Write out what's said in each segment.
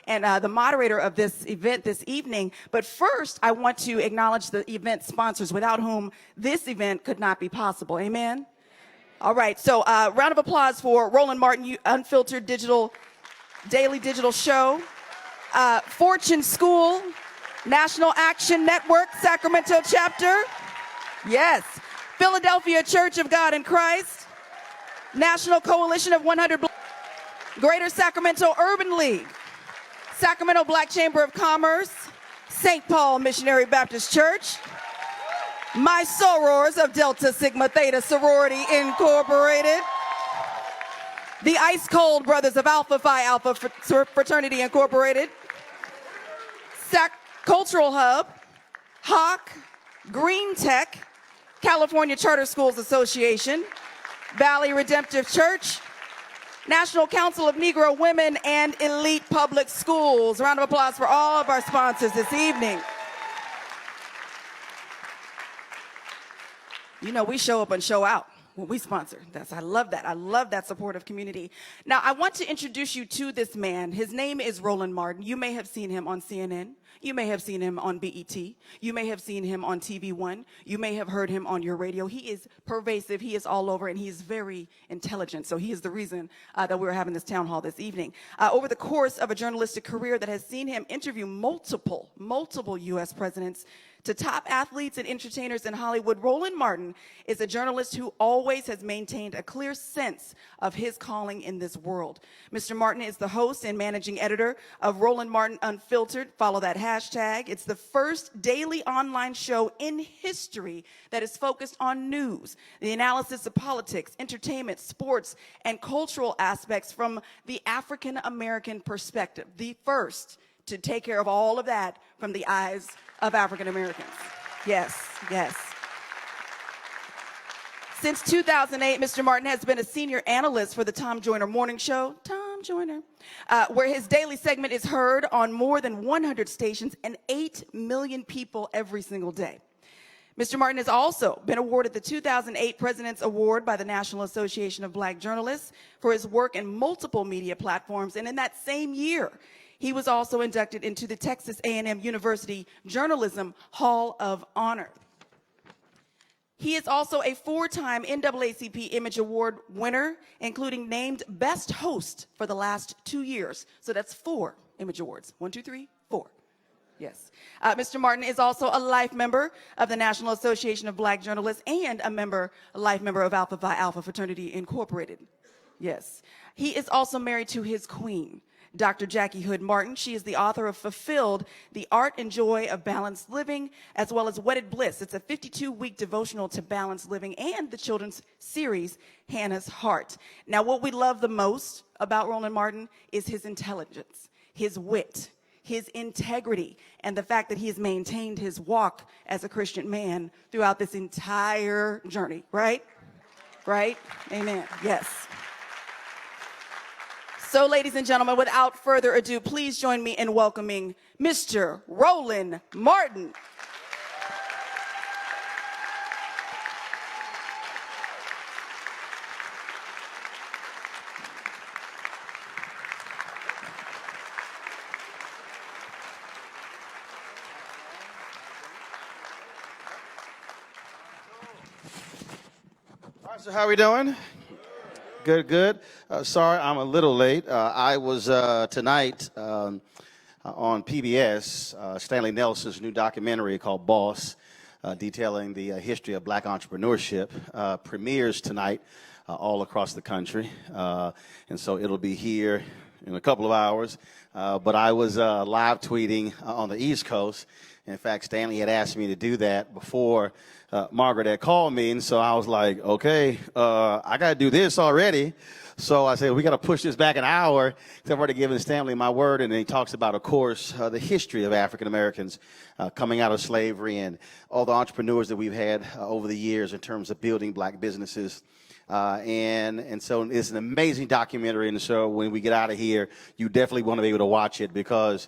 and the moderator of this event this evening. But first, I want to acknowledge the event sponsors without whom this event could not be possible. Amen? All right, so round of applause for Roland Martin, Unfiltered Daily Digital Show, Fortune School, National Action Network, Sacramento chapter, yes, Philadelphia Church of God in Christ, National Coalition of 100, Greater Sacramento Urban League, Sacramento Black Chamber of Commerce, St. Paul Missionary Baptist Church, my sorors of Delta Sigma Theta Sorority Incorporated, the Ice Cold Brothers of Alpha Phi Alpha Fraternity Incorporated, Cultural Hub, Hawk, Green Tech, California Charter Schools Association, Valley Redemptive Church, National Council of Negro Women, and Elite Public Schools. Round of applause for all of our sponsors this evening. You know, we show up and show out when we sponsor. I love that. I love that supportive community. Now, I want to introduce you to this man. His name is Roland Martin. You may have seen him on CNN. You may have seen him on BET. You may have seen him on TV One. You may have heard him on your radio. He is pervasive. He is all over, and he is very intelligent. So he is the reason that we're having this town hall this evening. Over the course of a journalistic career that has seen him interview multiple U.S. presidents, to top athletes and entertainers in Hollywood, Roland Martin is a journalist who always has maintained a clear sense of his calling in this world. Mr. Martin is the host and managing editor of Roland Martin Unfiltered. Follow that hashtag. It's the first daily online show in history that is focused on news, the analysis of politics, entertainment, sports, and cultural aspects from the African American perspective. The first to take care of all of that from the eyes of African Americans. Yes, yes. Since 2008, Mr. Martin has been a senior analyst for the Tom Joyner Morning Show, where his daily segment is heard on more than 100 stations and 8 million people every single day. Mr. Martin has also been awarded the 2008 President's Award by the National Association of Black Journalists for his work in multiple media platforms, and in that same year, he was also inducted into the Texas A&M University Journalism Hall of Honor. He is also a 4-time NAACP Image Award winner, including named Best Host for the last 2 years. So that's 4 Image Awards. 1, 2, 3, 4. Yes. Mr. Martin is also a life member of the National Association of Black Journalists and a life member of Alpha Phi Alpha Fraternity Incorporated. Yes. He is also married to his queen, Dr. Jackie Hood Martin. She is the author of Fulfilled, The Art and Joy of Balanced Living, as well as Wedded Bliss. It's a 52-week devotional to balanced living, and the children's series, Hannah's Heart. Now, what we love the most about Roland Martin is his intelligence, his wit, his integrity, and the fact that he has maintained his walk as a Christian man throughout this entire journey, right? Right? Amen. Yes. So, ladies and gentlemen, without further ado, please join me in welcoming Mr. Roland Martin. All right, so how are we doing? Good, good. Sorry, I'm a little late. I was tonight on PBS, Stanley Nelson's new documentary called Boss, detailing the history of black entrepreneurship, premieres tonight all across the country. And so it'll be here in a couple of hours. But I was live tweeting on the East Coast. In fact, Stanley had asked me to do that before Margaret had called me, and so I was like, okay, I got to do this already. So I said, we got to push this back an hour. I've already given Stanley my word, and then he talks about, of course, the history of African Americans coming out of slavery and all the entrepreneurs that we've had over the years in terms of building black businesses. And so it's an amazing documentary, and so when we get out of here, you definitely want to be able to watch it because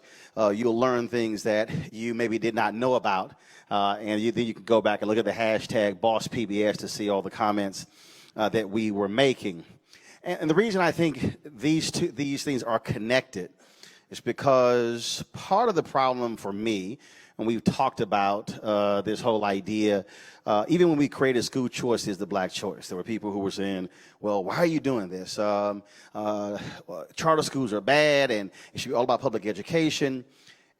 you'll learn things that you maybe did not know about. And then you can go back and look at the hashtag BossPBS to see all the comments that we were making. And the reason I think these things are connected It's because part of the problem for me, and we've talked about this whole idea, even when we created school choice is the black choice, there were people who were saying, well, why are you doing this? Charter schools are bad and it should be all about public education.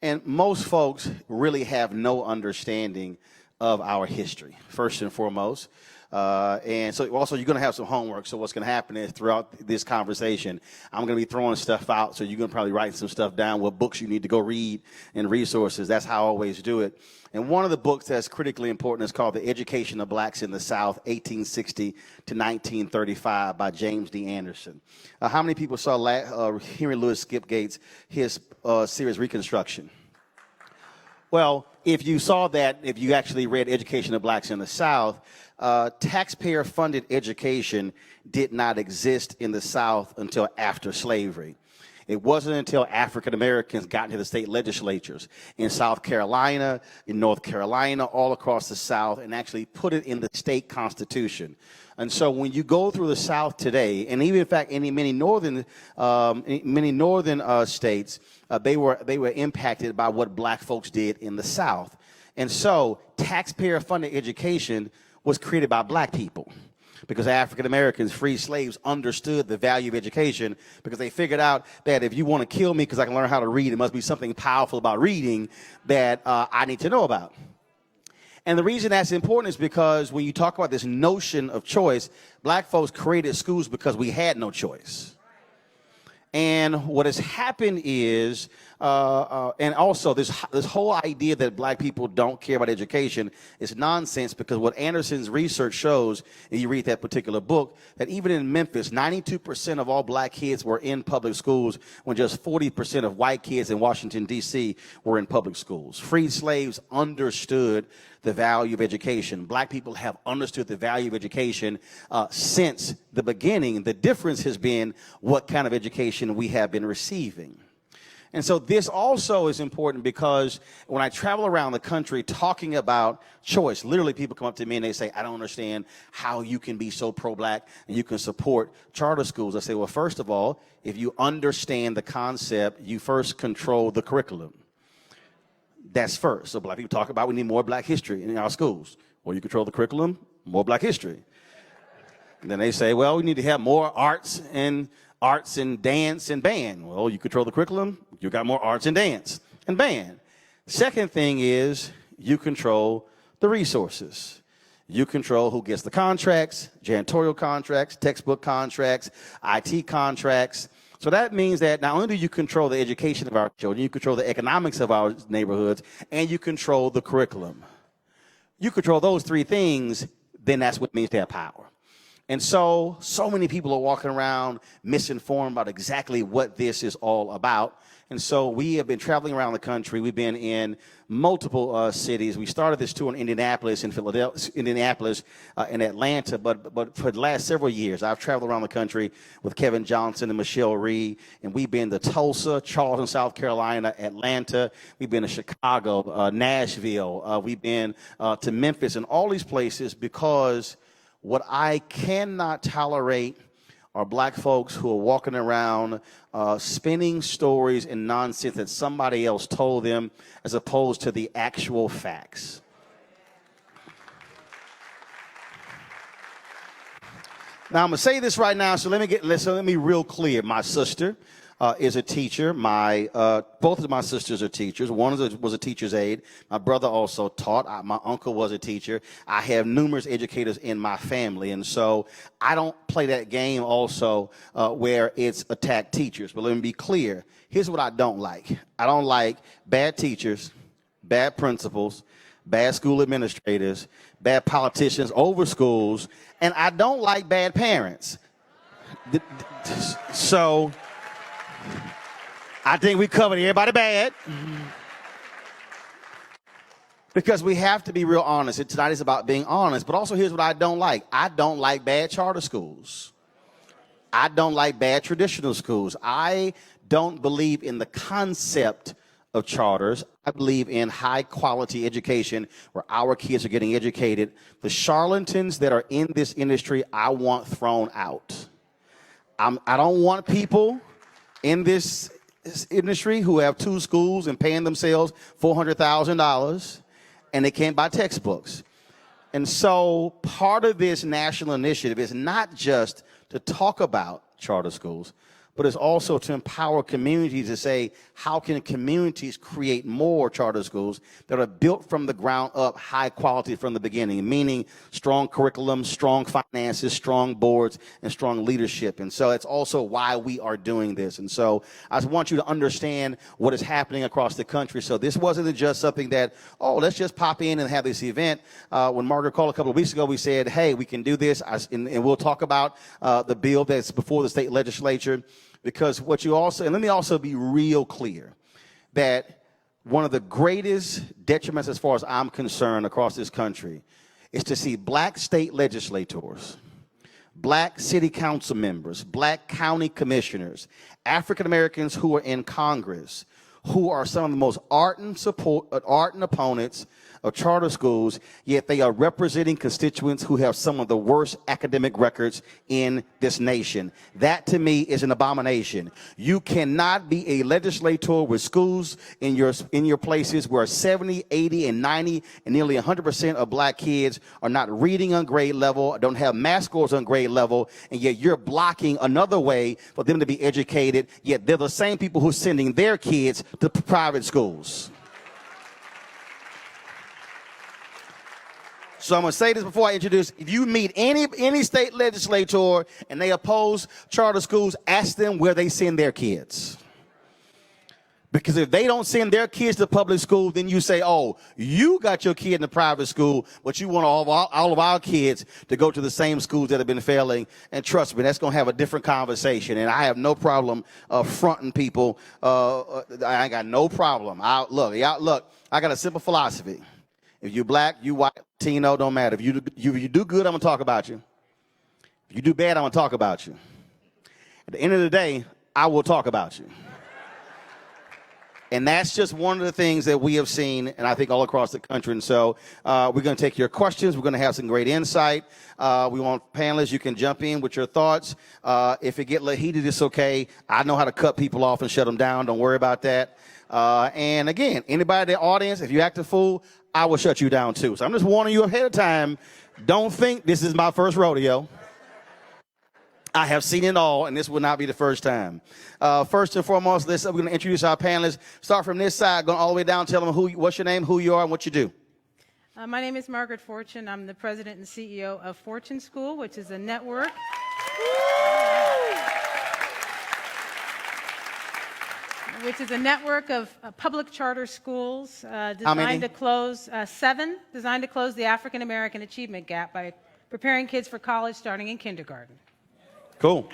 And most folks really have no understanding of our history, first and foremost. And so also you're going to have some homework. So what's going to happen is throughout this conversation, I'm going to be throwing stuff out. So you're going to probably write some stuff down, what books you need to go read and resources. That's how I always do it. And one of the books that's critically important is called The Education of Blacks in the South, 1860 to 1935 by James D. Anderson. How many people saw Henry Louis Skip Gates, his series Reconstruction? Well, if you saw that, if you actually read Education of Blacks in the South, taxpayer-funded education did not exist in the South until after slavery. It wasn't until African Americans got into the state legislatures in South Carolina, in North Carolina, all across the South, and actually put it in the state constitution. And so when you go through the South today, and even in fact in many northern states, they were impacted by what black folks did in the South. And so taxpayer-funded education was created by black people because African Americans, free slaves, understood the value of education because they figured out that if you want to kill me because I can learn how to read, it must be something powerful about reading that I need to know about. And the reason that's important is because when you talk about this notion of choice, black folks created schools because we had no choice. And what has happened is, and also this whole idea that black people don't care about education is nonsense because what Anderson's research shows, and you read that particular book, that even in Memphis, 92% of all black kids were in public schools when just 40% of white kids in Washington, D.C. were in public schools. Freed slaves understood the value of education. Black people have understood the value of education since the beginning. The difference has been what kind of education we have been receiving. And so this also is important because when I travel around the country talking about choice, literally people come up to me and they say, I don't understand how you can be so pro-black and you can support charter schools. I say, well, first of all, if you understand the concept, you first control the curriculum. That's first. So black people talk about we need more black history in our schools. Well, you control the curriculum, more black history. And then they say, well, we need to have more arts and dance and band. Well, you control the curriculum, you got more arts and dance and band. Second thing is you control the resources. You control who gets the contracts, janitorial contracts, textbook contracts, IT contracts. So that means that not only do you control the education of our children, you control the economics of our neighborhoods, and you control the curriculum. You control those three things, then that's what it means to have power. And so many people are walking around misinformed about exactly what this is all about. And so we have been traveling around the country. We've been in multiple cities. We started this tour in Indianapolis, in Philadelphia, in Atlanta. But for the last several years, I've traveled around the country with Kevin Johnson and Michelle Reed. And we've been to Tulsa, Charleston, South Carolina, Atlanta. We've been to Chicago, Nashville. We've been to Memphis and all these places because what I cannot tolerate are black folks who are walking around spinning stories and nonsense that somebody else told them as opposed to the actual facts. Now, I'm going to say this right now, so let me be real clear. My sister is a teacher. Both of my sisters are teachers. One was a teacher's aide. My brother also taught. My uncle was a teacher. I have numerous educators in my family, and so I don't play that game also where it's attack teachers. But let me be clear. Here's what I don't like. I don't like bad teachers, bad principals, bad school administrators, bad politicians over schools, and I don't like bad parents. So I think we covered everybody bad. Because we have to be real honest. Tonight is about being honest. But also here's what I don't like. I don't like bad charter schools. I don't like bad traditional schools. I don't believe in the concept of charters. I believe in high quality education where our kids are getting educated. The charlatans that are in this industry, I want thrown out. I don't want people in this industry who have 2 schools and paying themselves $400,000, and they can't buy textbooks. And so part of this national initiative is not just to talk about charter schools, but it's also to empower communities to say, how can communities create more charter schools that are built from the ground up, high quality from the beginning, meaning strong curriculum, strong finances, strong boards, and strong leadership. And so that's also why we are doing this. And so I just want you to understand what is happening across the country. So this wasn't just something that, oh, let's just pop in and have this event. When Margaret called a couple of weeks ago, we said, hey, we can do this, and we'll talk about the bill that's before the state legislature. Because what you also, and let me also be real clear, that one of the greatest detriments as far as I'm concerned across this country is to see black state legislators, black city council members, black county commissioners, African Americans who are in Congress, who are some of the most ardent opponents of charter schools, yet they are representing constituents who have some of the worst academic records in this nation. That, to me, is an abomination. You cannot be a legislator with schools in your places where 70, 80, and 90, and nearly 100% of black kids are not reading on grade level, don't have math scores on grade level, and yet you're blocking another way for them to be educated, yet they're the same people who are sending their kids to private schools. So I'm going to say this before I introduce. If you meet any state legislator and they oppose charter schools, ask them where they send their kids. Because if they don't send their kids to public school, then you say, oh, you got your kid in a private school, but you want all of our kids to go to the same schools that have been failing. And trust me, that's going to have a different conversation. And I have no problem fronting people. I ain't got no problem. Look, I got a simple philosophy. If you're black, you white, Latino, don't matter. If you do good, I'm going to talk about you. If you do bad, I'm going to talk about you. At the end of the day, I will talk about you. And that's just one of the things that we have seen, and I think all across the country. And so we're going to take your questions. We're going to have some great insight. We want panelists. You can jump in with your thoughts. If it get a little heated, it's okay. I know how to cut people off and shut them down. Don't worry about that. And again, anybody in the audience, if you act a fool, I will shut you down too. So I'm just warning you ahead of time. Don't think this is my first rodeo. I have seen it all, and this will not be the first time. First and foremost, we're going to introduce our panelists. Start from this side, going all the way down. Tell them what's your name, who you are, and what you do. My name is Margaret Fortune. I'm the president and CEO of Fortune School, which is a network. Which is a network of public charter schools designed to close 7, designed to close the African American achievement gap by preparing kids for college starting in kindergarten. Cool.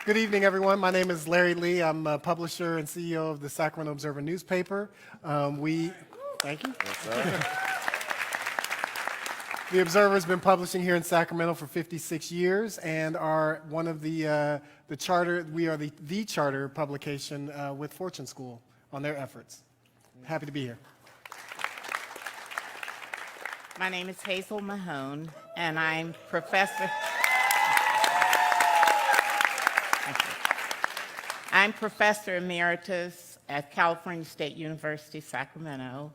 Good evening, everyone. My name is Larry Lee. I'm a publisher and CEO of the Sacramento Observer newspaper. Thank you. Yes, sir. The Observer has been publishing here in Sacramento for 56 years and are one of the charter. We are the charter publication with Fortune School on their efforts. Happy to be here. My name is Hazel Mahone, and I'm professor. I'm professor emeritus at California State University, Sacramento,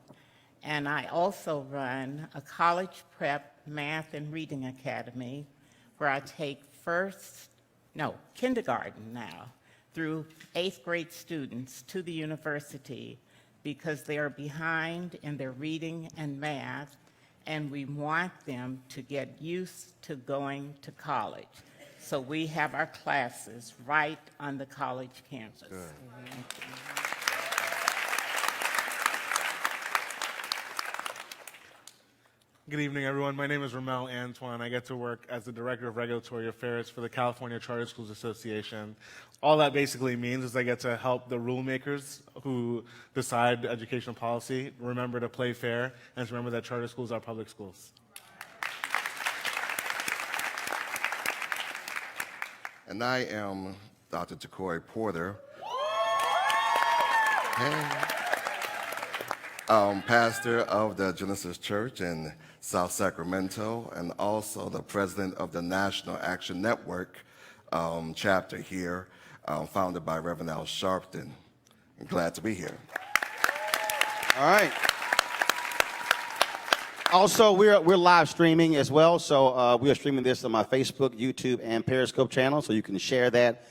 and I also run a college prep math and reading academy where I take kindergarten now through 8th grade students to the university because they are behind in their reading and math, and we want them to get used to going to college. So we have our classes right on the college campus. Good evening, everyone. My name is Ramel Antoine. I get to work as the Director of Regulatory Affairs for the California Charter Schools Association. All that basically means is I get to help the rule makers who decide educational policy remember to play fair and to remember that charter schools are public schools. And I am Dr. Jacory Porter. Pastor of the Genesis Church in South Sacramento, and also the president of the National Action Network chapter here. founded by Reverend Al Sharpton. I'm glad to be here. All right. Also, we're live streaming as well, so we are streaming this on my Facebook, YouTube, and Periscope channel, so you can share that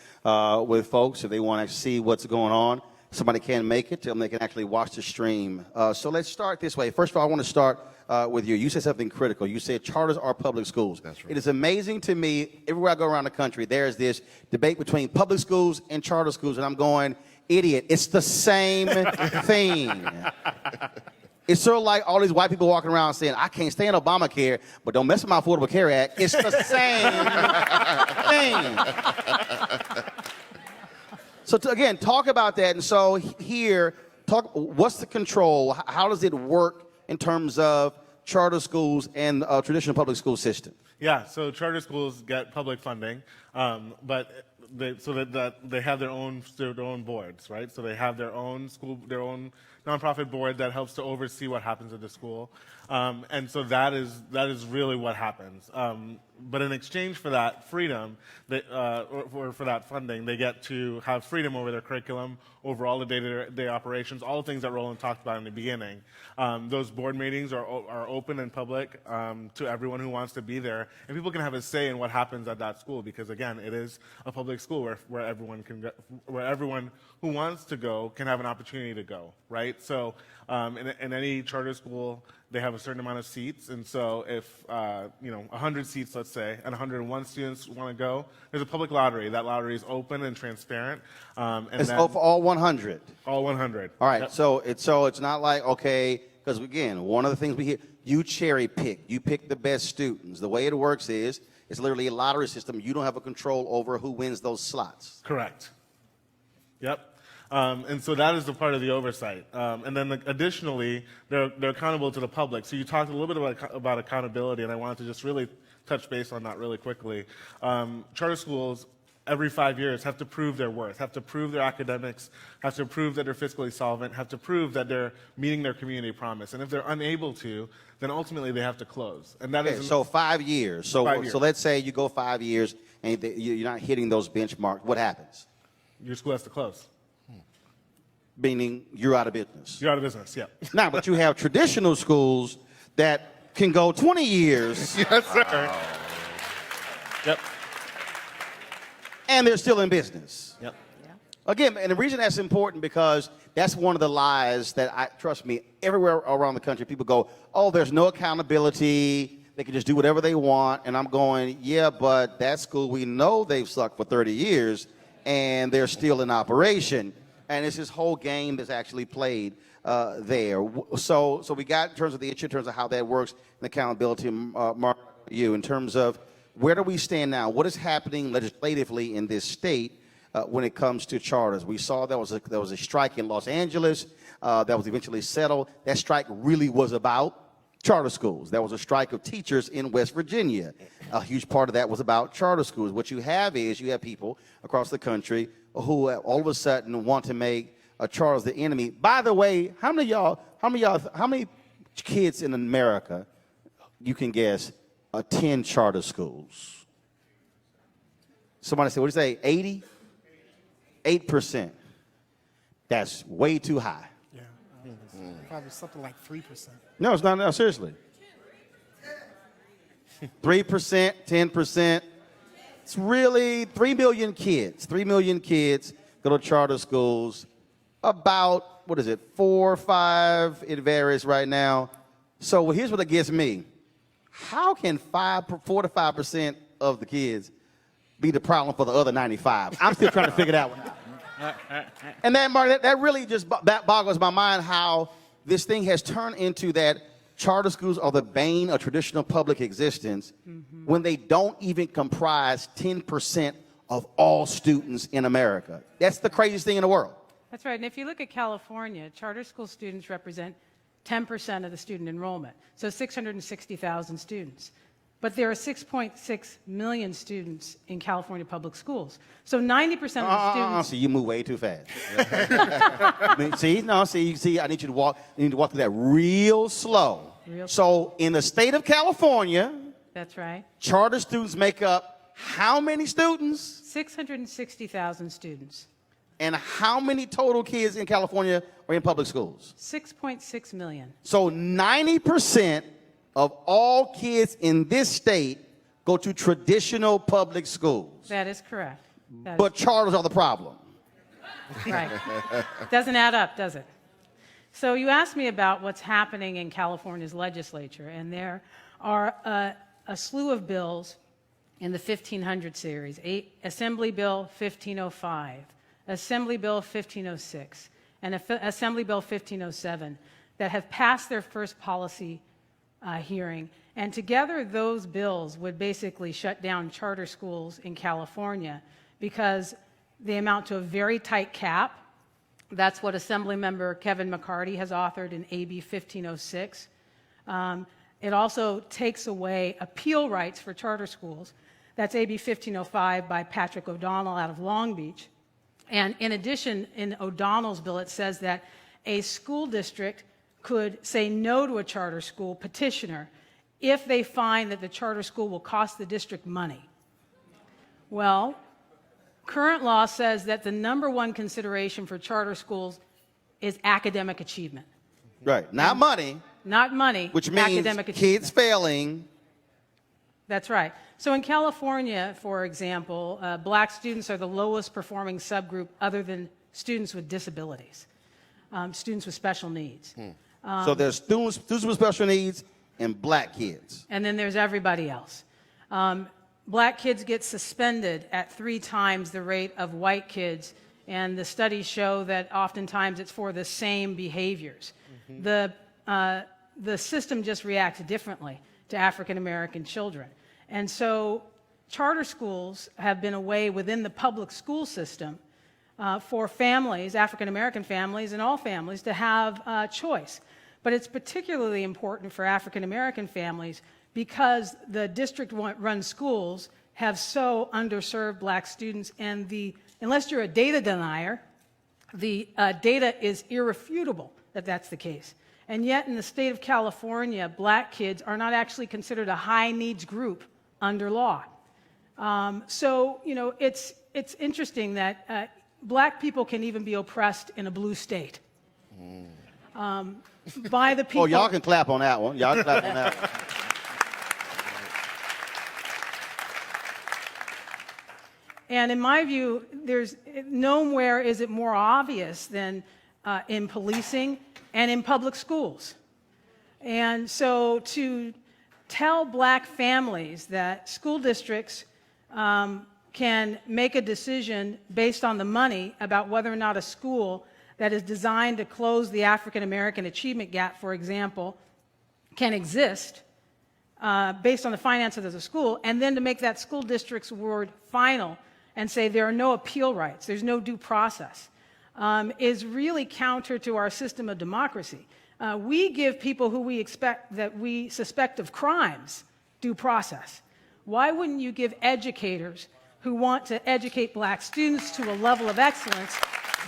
with folks if they want to see what's going on. Somebody can't make it, they can actually watch the stream. So let's start this way. First of all, I want to start with you. You said something critical. You said charters are public schools. That's right. It is amazing to me, everywhere I go around the country, there's this debate between public schools and charter schools, and I'm going, idiot, it's the same thing. It's sort of like all these white people walking around saying, I can't stand Obamacare, but don't mess with my Affordable Care Act. It's the same thing. So again, talk about that. And so here, what's the control? How does it work in terms of charter schools and traditional public school system? Yeah, so charter schools get public funding, but they have their own boards, right? So they have their own nonprofit board that helps to oversee what happens at the school, and so that is really what happens. But in exchange for that freedom, or for that funding, they get to have freedom over their curriculum, over all the day-to-day operations, all the things that Roland talked about in the beginning. Those board meetings are open and public to everyone who wants to be there, and people can have a say in what happens at that school because, again, it is a public school where everyone can go, where everyone who wants to go can have an opportunity to go, right? So in any charter school, they have a certain amount of seats, and so if 100 seats, let's say, and 101 students want to go, there's a public lottery. That lottery is open and transparent. It's for all 100. All 100. All right. Yep. So it's not like, okay, because again, one of the things we hear, you cherry pick, you pick the best students. The way it works is it's literally a lottery system. You don't have a control over who wins those slots. Correct. Yep. And so that is the part of the oversight. And then additionally, they're accountable to the public. So you talked a little bit about accountability, and I wanted to just really touch base on that really quickly. Charter schools, every 5 years, have to prove their worth, have to prove their academics, have to prove that they're fiscally solvent, have to prove that they're meeting their community promise. And if they're unable to, then ultimately they have to close. And that is so 5 years. So 5 years. So let's say you go 5 years and you're not hitting those benchmarks. What happens? Your school has to close. Meaning you're out of business. You're out of business, yeah. Now, but you have traditional schools that can go 20 years. Yes, sir. Yep. And they're still in business. Yep. Again, and the reason that's important because that's one of the lies that trust me, everywhere around the country, people go, oh, there's no accountability. They can just do whatever they want. And I'm going, yeah, but that school, we know they've sucked for 30 years and they're still in operation. And it's this whole game that's actually played there. So we got in terms of the issue, in terms of how that works, and accountability, Mark, you, in terms of where do we stand now? What is happening legislatively in this state when it comes to charters? We saw there was a strike in Los Angeles that was eventually settled. That strike really was about charter schools. There was a strike of teachers in West Virginia. A huge part of that was about charter schools. What you have people across the country who all of a sudden want to make charters the enemy. By the way, how many kids in America, you can guess, attend charter schools? Somebody said, what did you say, 80? 8%. That's way too high. Yeah, probably something like 3%. No, it's not. No, seriously. 3%, 10%. It's really 3 million kids. 3 million kids go to charter schools. About, 4 or 5? It varies right now. So here's what it gets me. How can 4 to 5% of the kids be the problem for the other 95? I'm still trying to figure that one out. And that really just boggles my mind how this thing has turned into that charter schools are the bane of traditional public existence when they don't even comprise 10% of all students in America. That's the craziest thing in the world. That's right. And if you look at California, charter school students represent 10% of the student enrollment, so 660,000 students. But there are 6.6 million students in California public schools. So 90% of the students... See, you move way too fast. I need you to walk through that real slow. So in the state of California... That's right. Charter students make up how many students? 660,000 students. And how many total kids in California are in public schools? 6.6 million. So 90% of all kids in this state go to traditional public schools. That is correct. That But charters are the problem. is right. Doesn't add up, does it? So you asked me about what's happening in California's legislature, and there are a slew of bills in the 1500 series: Assembly Bill 1505, Assembly Bill 1506, and Assembly Bill 1507 that have passed their first policy hearing. And together, those bills would basically shut down charter schools in California because they amount to a very tight cap. That's what Assemblymember Kevin McCarty has authored in AB 1506. It also takes away appeal rights for charter schools. That's AB 1505 by Patrick O'Donnell out of Long Beach. And in addition, in O'Donnell's bill, it says that a school district could say no to a charter school petitioner if they find that the charter school will cost the district money. Well, current law says that the number one consideration for charter schools is academic achievement. Right. Not money. Not money, Which means academic kids achievement. failing. That's right. So in California, for example, black students are the lowest performing subgroup other than students with disabilities, students with special needs. So there's students with special needs and black kids. And then there's everybody else. Black kids get suspended at 3 times the rate of white kids, and the studies show that oftentimes it's for the same behaviors. The system just reacts differently to African American children. And so charter schools have been a way within the public school system for families, African American families and all families, to have choice. But it's particularly important for African American families because the district-run schools have so underserved black students, and unless you're a data denier, the data is irrefutable that that's the case. And yet in the state of California, black kids are not actually considered a high needs group under law. So, you know, it's interesting that black people can even be oppressed in a blue state by the people. Oh, y'all can clap on that one. Y'all can clap on that one. And in my view, there's nowhere is it more obvious than in policing and in public schools. And so to tell black families that school districts can make a decision based on the money about whether or not a school that is designed to close the African American achievement gap, for example, can exist based on the finances of the school, and then to make that school district's word final and say there are no appeal rights, there's no due process, is really counter to our system of democracy. We give people who we suspect of crimes due process. Why wouldn't you give educators who want to educate black students to a level of excellence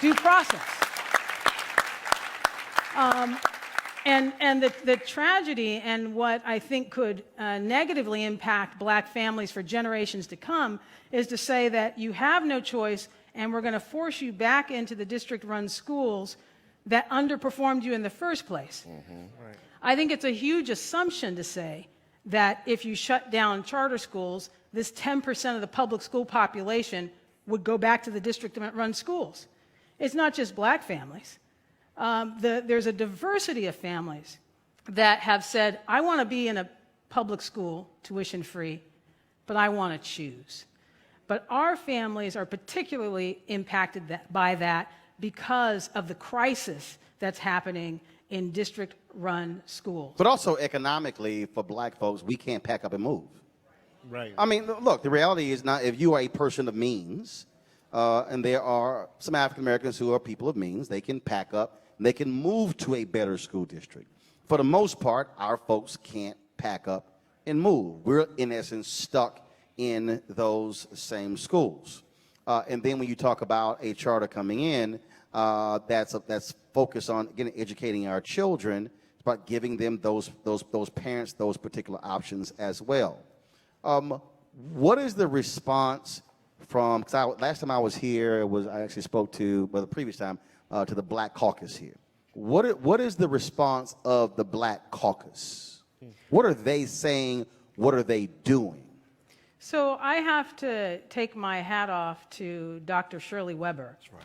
due process? And the tragedy and what I think could negatively impact black families for generations to come is to say that you have no choice and we're going to force you back into the district-run schools that underperformed you in the first place. Right. I think it's a huge assumption to say that if you shut down charter schools, this 10% of the public school population would go back to the district-run schools. It's not just black families. There's a diversity of families that have said, I want to be in a public school, tuition-free, but I want to choose. But our families are particularly impacted by that because of the crisis that's happening in district-run schools. But also economically, for black folks, we can't pack up and move. Right. I mean, look, the reality is not if you are a person of means, and there are some African Americans who are people of means, they can pack up and they can move to a better school district. For the most part, our folks can't pack up and move. We're, in essence, stuck in those same schools. And then when you talk about a charter coming in, that's focused on, again, educating our children. It's about giving them those parents those particular options as well. What is the response from, because last time I was here, I actually spoke to, well, the previous time, to the Black Caucus here. What is the response of the Black Caucus? What are they saying? What are they doing? So I have to take my hat off to Dr. Shirley Weber. That's right.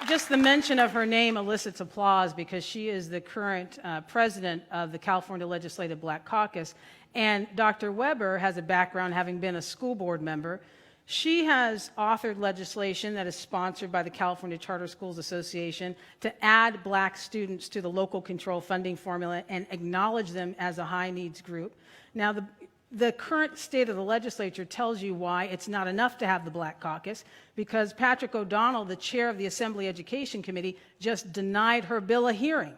Just the mention of her name elicits applause because she is the current president of the California Legislative Black Caucus. And Dr. Weber has a background having been a school board member. She has authored legislation that is sponsored by the California Charter Schools Association to add black students to the local control funding formula and acknowledge them as a high needs group. Now, the current state of the legislature tells you why it's not enough to have the Black Caucus, because Patrick O'Donnell, the chair of the Assembly Education Committee, just denied her bill a hearing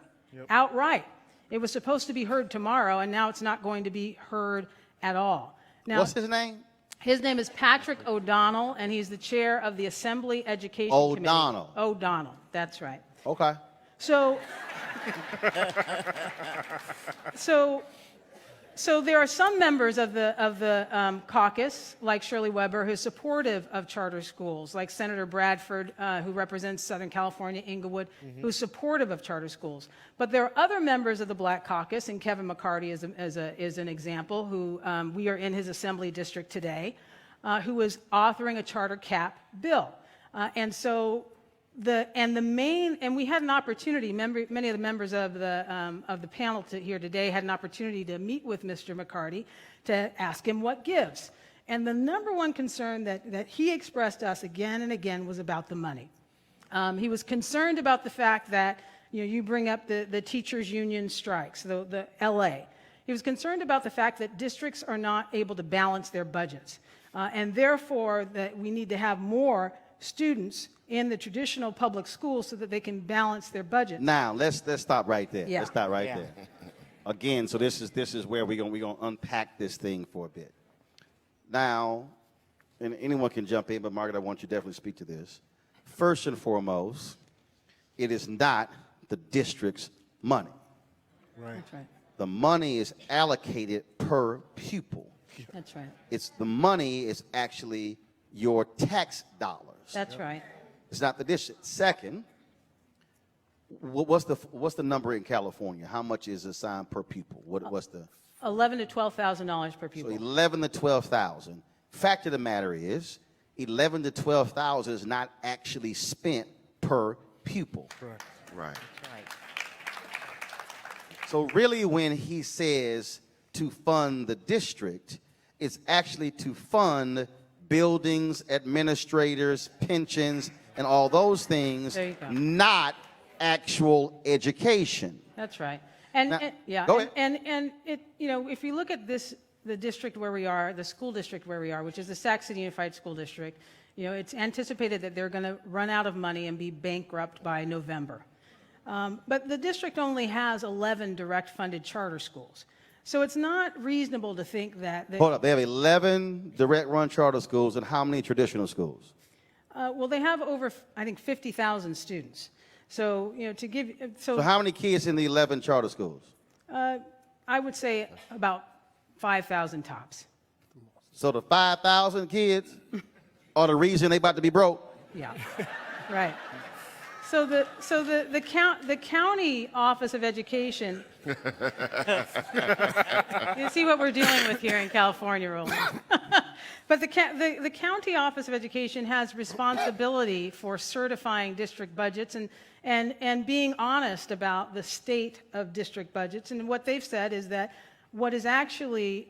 outright. It was supposed to be heard tomorrow, and now it's not going to be heard at all. Now, What's his name? His name is Patrick O'Donnell, and he's the chair of the Assembly Education O'Donnell. Committee. O'Donnell, that's right. Okay. So there are some members of the caucus, like Shirley Weber, who's supportive of charter schools, like Senator Bradford, who represents Southern California, Inglewood, who's supportive of charter schools. But there are other members of the Black Caucus, and Kevin McCarty is an example, who we are in his assembly district today, who is authoring a charter cap bill. And we had an opportunity, many of the members of the panel here today had an opportunity to meet with Mr. McCarty to ask him what gives. And the number one concern that he expressed to us again and again was about the money. He was concerned about the fact that, you bring up the teachers' union strikes, the LA. He was concerned about the fact that districts are not able to balance their budgets. And therefore, that we need to have more students in the traditional public schools so that they can balance their budget. Now let's stop right there. Yeah. Let's stop right there. Again, so this is where we're gonna unpack this thing for a bit. Now, and anyone can jump in, but Margaret, I want you to definitely speak to this. First and foremost, it is not the district's money. Right. That's right. The money is allocated per pupil. That's right. The money is actually your tax dollars. That's right. It's not the district. Second, what's the number in California? How much is assigned per pupil? What's the $11,000 to $12,000 per pupil. So 11 to 12,000. Fact of the matter is, 11 to 12,000 is not actually spent per pupil. Correct. Right. So really, when he says to fund the district, it's actually to fund buildings, administrators, pensions, and all those things, There you go. not actual education. That's right. Now, Yeah. go ahead. And it, if you look at the district where we are, the school district where we are, which is the Sac City Unified School District, it's anticipated that they're going to run out of money and be bankrupt by November. But the district only has 11 direct funded charter schools. So it's not reasonable to think that... Hold up. They have 11 direct run charter schools, and how many traditional schools? Well, they have over, I think, 50,000 students. So, to give... So how many kids in the 11 charter schools? I would say about 5,000 tops. So the 5,000 kids are the reason they about to be broke? Yeah, right. So the county Office of Education... You see what we're dealing with here in California, Roland. But the county Office of Education has responsibility for certifying district budgets and being honest about the state of district budgets. And what they've said is that what is actually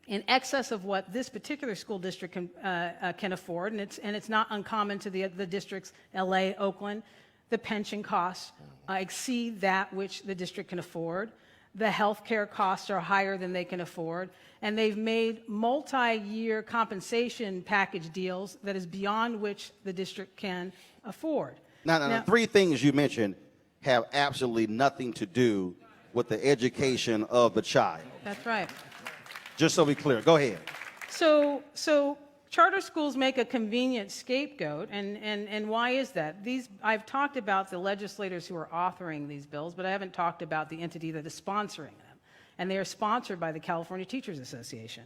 in excess of what this particular school district can afford, and it's not uncommon to the districts, LA, Oakland, the pension costs exceed that which the district can afford. The health care costs are higher than they can afford. And they've made multi-year compensation package deals that is beyond which the district can afford. Now, the three things you mentioned have absolutely nothing to do with the education of the child. That's right. Just so we're clear. Go ahead. So charter schools make a convenient scapegoat, and why is that? I've talked about the legislators who are authoring these bills, but I haven't talked about the entity that is sponsoring them. and they are sponsored by the California Teachers Association,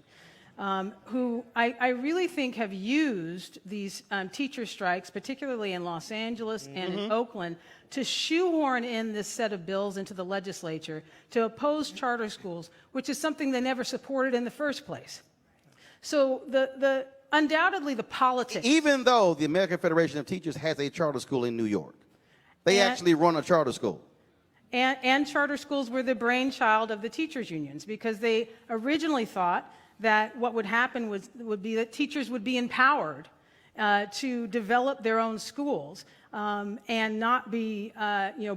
who I really think have used these teacher strikes, particularly in Los Angeles and in Oakland, to shoehorn in this set of bills into the legislature to oppose charter schools, which is something they never supported in the first place. So undoubtedly the politics. Even though the American Federation of Teachers has a charter school in New York, they actually run a charter school. And charter schools were the brainchild of the teachers' unions, because they originally thought that what would happen would be that teachers would be empowered to develop their own schools and not be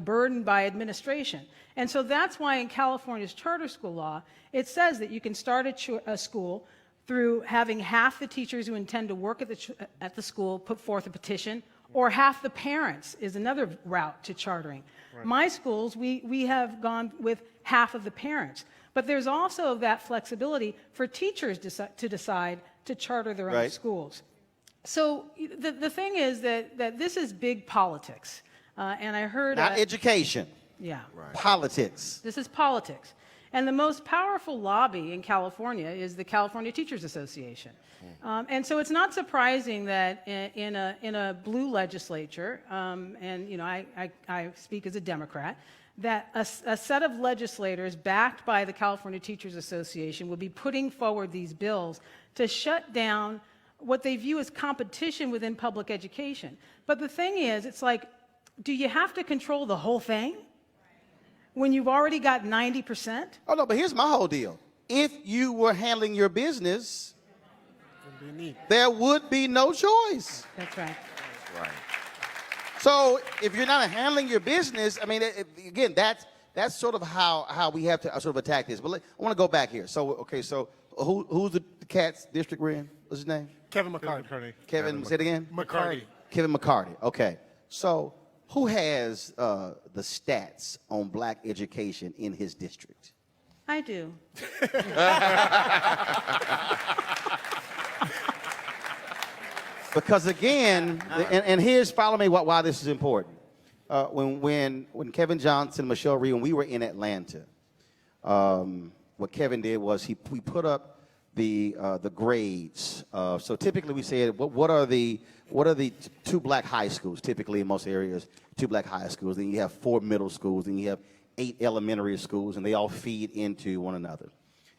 burdened by administration. And so that's why in California's charter school law, it says that you can start a school through having half the teachers who intend to work at the school put forth a petition, or half the parents is another route to chartering. Right. My schools, we have gone with half of the parents. But there's also that flexibility for teachers to decide to charter their own schools. So the thing is that this is big politics. And I heard... Not education. Yeah. Right. Politics. This is politics. And the most powerful lobby in California is the California Teachers Association. And so it's not surprising that in a blue legislature, and I speak as a Democrat, that a set of legislators backed by the California Teachers Association will be putting forward these bills to shut down what they view as competition within public education. But the thing is, it's like, do you have to control the whole thing when you've already got 90%? Oh, no, but here's my whole deal. If you were handling your business, there would be no choice. That's right. Right. So if you're not handling your business, I mean, again, that's sort of how we have to sort of attack this. But I want to go back here. So, okay, so who's the cat's district we're in? What's his name? Kevin McCarty. Kevin, say it again? McCarty. Kevin McCarty. Okay. So who has the stats on black education in his district? I do. Because again, and here's, follow me why this is important. When Kevin Johnson, Michelle Reed, when we were in Atlanta, what Kevin did was we put up the grades. So typically we said, what are the two black high schools? Typically in most areas, two black high schools. Then you have 4 middle schools. Then you have 8 elementary schools, and they all feed into one another.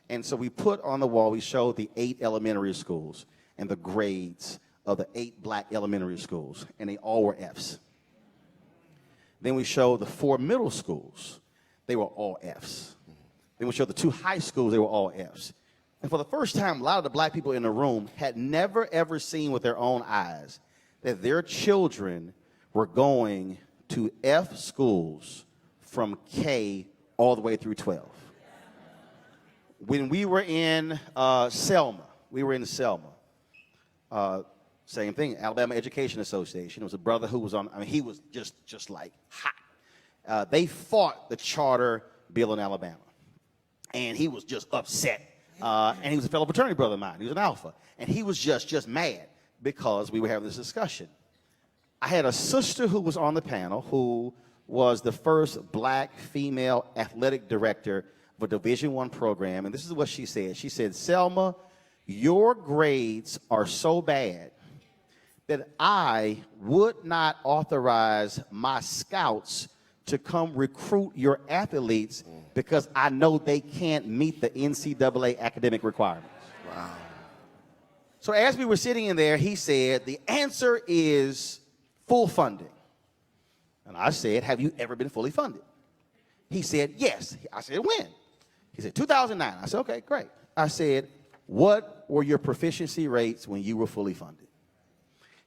And so we put on the wall, we showed the 8 elementary schools and the grades of the 8 black elementary schools, and they all were Fs. Then we showed the 4 middle schools. They were all Fs. Then we showed the 2 high schools. They were all Fs. And for the first time, a lot of the black people in the room had never, ever seen with their own eyes that their children were going to F schools from K all the way through 12. When we were in Selma, same thing, Alabama Education Association. It was a brother who was on, I mean, he was just like hot. They fought the charter bill in Alabama. And he was just upset. And he was a fellow fraternity brother of mine. He was an alpha. And he was just mad because we were having this discussion. I had a sister who was on the panel who was the first black female athletic director of a Division I program. And this is what she said. She said, Selma, your grades are so bad that I would not authorize my scouts to come recruit your athletes because I know they can't meet the NCAA academic requirements. Wow. So as we were sitting in there, he said, the answer is full funding. And I said, have you ever been fully funded? He said, yes. I said, when? He said, 2009. I said, okay, great. I said, what were your proficiency rates when you were fully funded?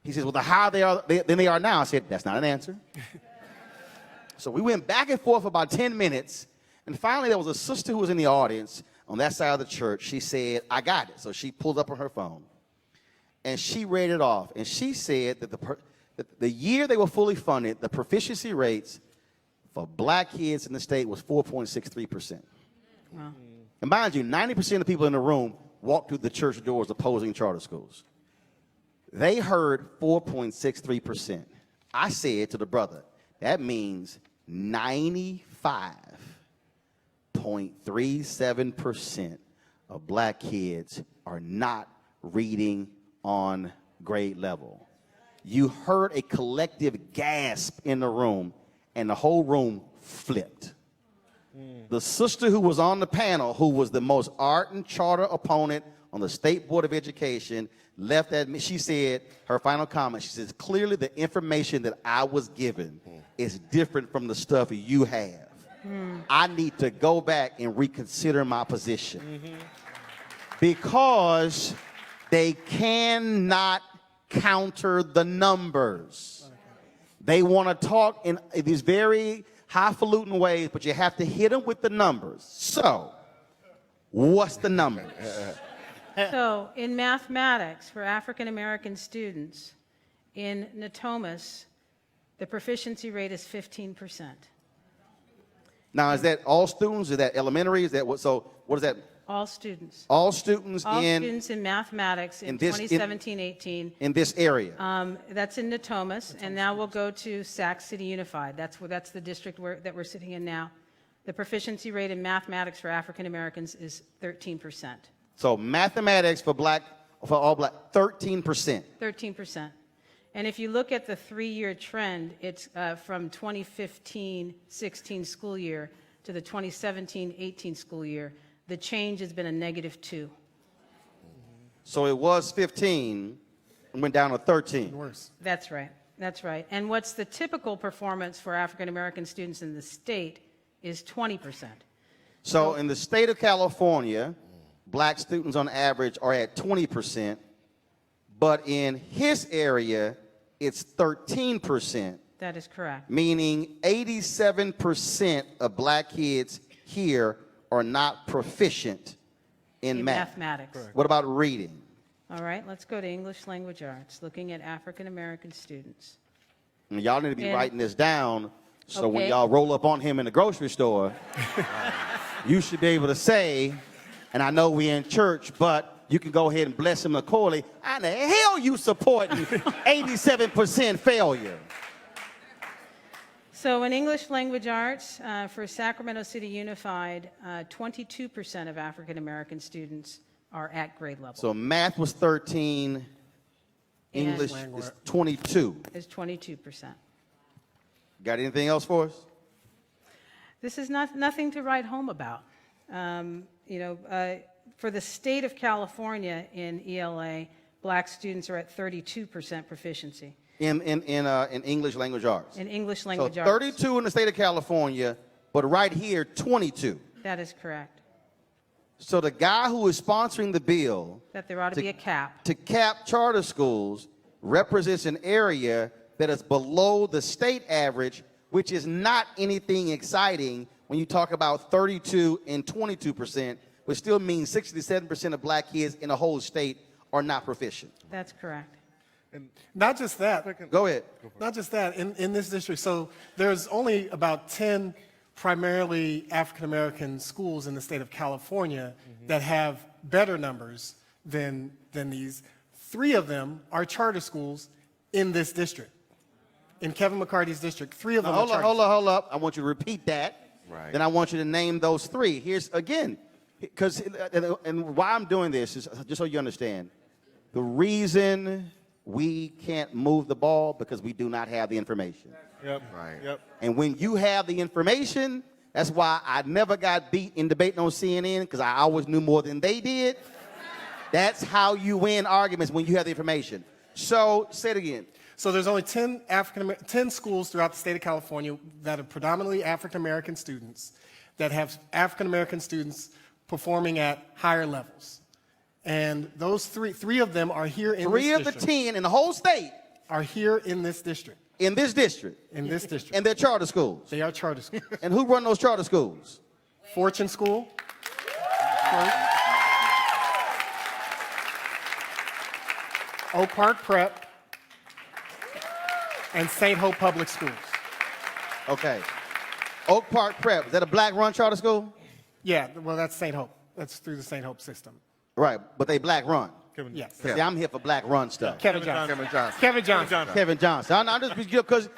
He says, well, the higher they are than they are now. I said, that's not an answer. So we went back and forth for about 10 minutes. And finally, there was a sister who was in the audience on that side of the church. She said, I got it. So she pulled up on her phone. And she read it off. And she said that the year they were fully funded, the proficiency rates for black kids in the state was 4.63%. Wow. And mind you, 90% of the people in the room walked through the church doors opposing charter schools. They heard 4.63%. I said to the brother, that means 95.5% 0.37% of black kids are not reading on grade level. You heard a collective gasp in the room, and the whole room flipped. The sister who was on the panel, who was the most ardent charter opponent on the State Board of Education, left that. She said, her final comment, she says, clearly the information that I was given is different from the stuff you have. I need to go back and reconsider my position. Because they cannot counter the numbers. They want to talk in these very highfalutin ways, but you have to hit them with the numbers. So, what's the number? So in mathematics for African American students in Natomas, the proficiency rate is 15%. Now, is that all students? Is that elementary? Is that what? So, what is that? All students. All students All in students in mathematics in this- 2017-18. in this area. That's in Natomas, and now we'll go to Sac City Unified. That's the district that we're sitting in now. The proficiency rate in mathematics for African Americans is 13%. So, mathematics for all black, 13%. 13%. And if you look at the 3-year trend, it's from 2015-16 school year to the 2017-18 school year, the change has been a -2. So it was 15 and went down to 13. Worse. That's right. That's right. And what's the typical performance for African American students in the state is 20%. So in the state of California, black students on average are at 20%, but in his area, it's 13%, That is correct. meaning 87% of black kids here are not proficient in math. Mathematics. What about reading? All right, let's go to English language arts, looking at African American students. And y'all need to be And- writing this down, so when Okay. y'all roll up on him in the grocery store, you should be able to say, and I know we in church, but you can go ahead and bless him accordingly. How the hell you supporting 87% failure? So in English language arts, for Sacramento City Unified, 22% of African American students are at grade level. So math was 13, English is 22. Is 22%. Got anything else for us? This is nothing to write home about. For the state of California in ELA, black students are at 32% proficiency In English language arts. in English So language arts. 32 in the state of California, but right here, 22. That is correct. So the guy who is sponsoring the bill That there ought to be a cap. to cap charter schools represents an area that is below the state average, which is not anything exciting when you talk about 32 and 22%, which still means 67% of black kids in the whole state are not proficient. That's correct. Not just that. Go ahead. Not just that. In this district, so there's only about 10 primarily African-American schools in the state of California that have better numbers than these. 3 of them are charter schools in this district. In Kevin McCarty's district, 3 of them are charter Hold up. I want you to repeat that. Right. Then I want you to name those 3. Here's, again, because, and why I'm doing this is just so you understand. The reason we can't move the ball because we do not have the information. Yep. Right. Yep. And when you have the information, that's why I never got beat in debating on CNN, because I always knew more than they did. That's how you win arguments, when you have the information. So, say it again. So there's only 10 schools throughout the state of California that are predominantly African-American students that have African-American students performing at higher levels. And those three of them are here in this 3 of the district. 10 in the whole state, Are here in this district. in this district, In this district. and they're charter schools. They are charter schools. And who run those charter schools? Fortune School. Oak Park Prep. And St. Hope Public Schools. Okay. Oak Park Prep, is that a black-run charter school? Yeah, well, that's St. Hope. That's through the St. Hope system. Right, but they black-run. Kevin. Yes. See, I'm here for black-run stuff. Kevin Johnson. Kevin Johnson. Kevin Johnson. Kevin Johnson. I'm just because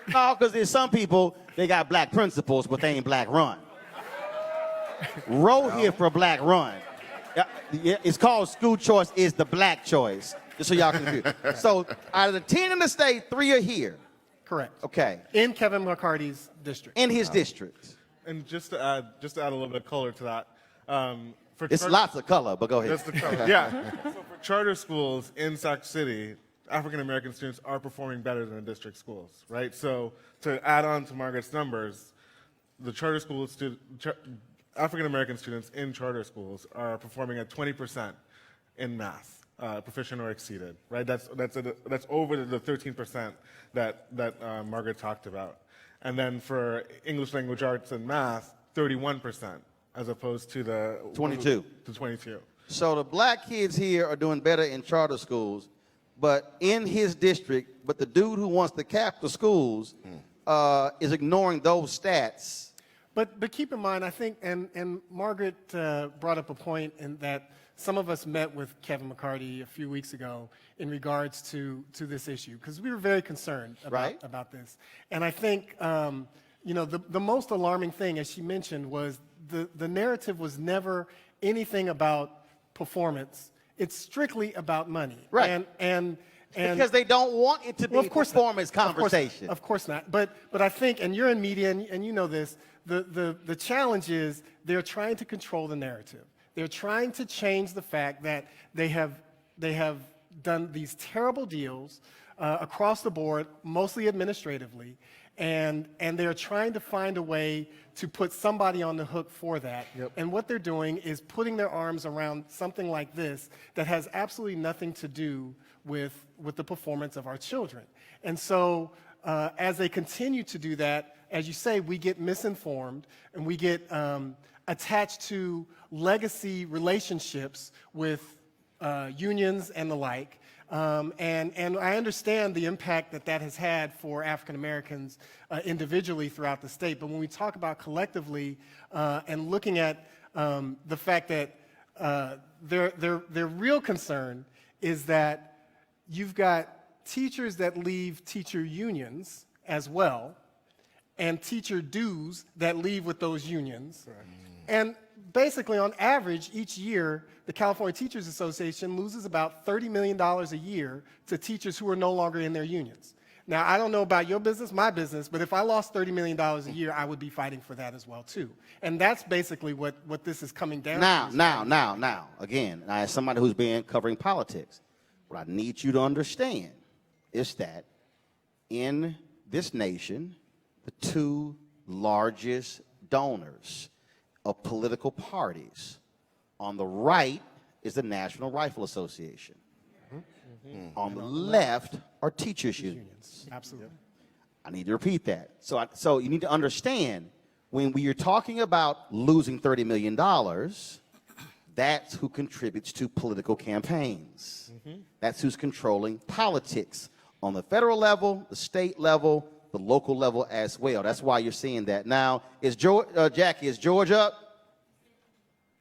there's some people, they got black principles, but they ain't black-run. Row here for Black Run. Yeah, it's called School Choice is the Black choice. Just so y'all confused. So out of the 10 in the state, 3 are here. Correct. Okay. In Kevin McCarty's district. In his district. And just to add a little bit of color to that, It's lots of color, but go ahead. Just the color. Yeah. So for charter schools in Sac City, African American students are performing better than the district schools, right? So to add on to Margaret's numbers, the charter school African American students in charter schools are performing at 20% in math, proficient or exceeded, right? That's over the 13% that Margaret talked about. And then for English language arts and math, 31%, as opposed to the 22. To 22. So the black kids here are doing better in charter schools, but in his district, but the dude who wants to cap the schools is ignoring those stats. But keep in mind, I think, and Margaret brought up a point in that some of us met with Kevin McCarty a few weeks ago in regards to this issue, because we were very concerned about this. And I think, the most alarming thing, as she mentioned, was the narrative was never anything about performance. It's strictly about money. Right. And because they don't want it to be a performance conversation. Of course not. But I think, and you're in media, and you know this, the challenge is they're trying to control the narrative. They're trying to change the fact that they have done these terrible deals across the board, mostly administratively, and they're trying to find a way to put somebody on the hook for that. Yep. And what they're doing is putting their arms around something like this that has absolutely nothing to do with the performance of our children. And so as they continue to do that, as you say, we get misinformed and we get attached to legacy relationships with unions and the like. And I understand the impact that has had for African Americans individually throughout the state. But when we talk about collectively and looking at the fact that their real concern is that you've got teachers that leave teacher unions as well, and teacher dues that leave with those unions. Right. And basically, on average, each year, the California Teachers Association loses about $30 million a year to teachers who are no longer in their unions. Now, I don't know about your business, my business, but if I lost $30 million a year, I would be fighting for that as well, too. And that's basically what this is coming down to. Now, again, as somebody who's been covering politics, what I need you to understand is that in this nation, the 2 largest donors of political parties on the right is the National Rifle Association. Mm-hmm. On the left are teachers' unions. Absolutely. I need to repeat that. So you need to understand, when we are talking about losing $30 million, that's who contributes to political campaigns. Mm-hmm. That's who's controlling politics on the federal level, the state level, the local level as well. That's why you're seeing that. Now, Jackie, is George up?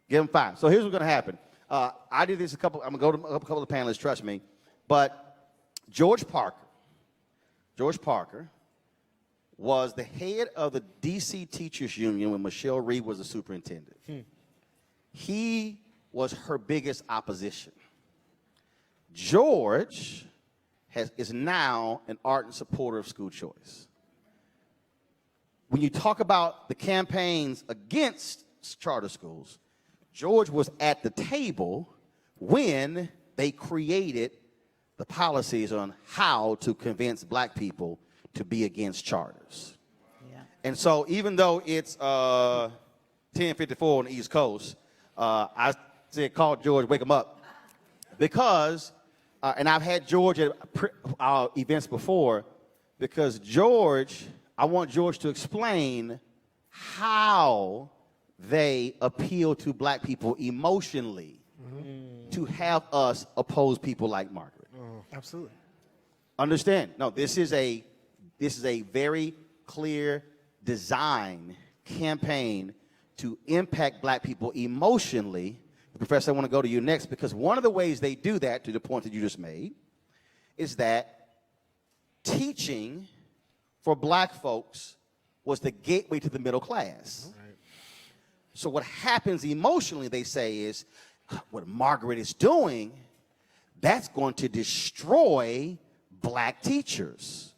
Give him 5. So here's what's going to happen. I did this I'm going to go to a couple of panelists, trust me. But George Parker was the head of the D.C. Teachers Union when Michelle Reed was the superintendent. He was her biggest opposition. George is now an ardent supporter of school choice. When you talk about the campaigns against charter schools, George was at the table when they created the policies on how to convince black people to be against charters. Yeah. And so even though it's 10:54 on the East Coast, I said, call George, wake him up. Because, and I've had George at our events before, because I want George to explain how they appeal to black people emotionally to have us oppose people like Margaret. Absolutely. Understand? No, this is a very clear design campaign to impact black people emotionally. Professor, I want to go to you next, because one of the ways they do that, to the point that you just made, is that teaching for black folks was the gateway to the middle class. So what happens emotionally, they say, is what Margaret is doing, that's going to destroy black teachers,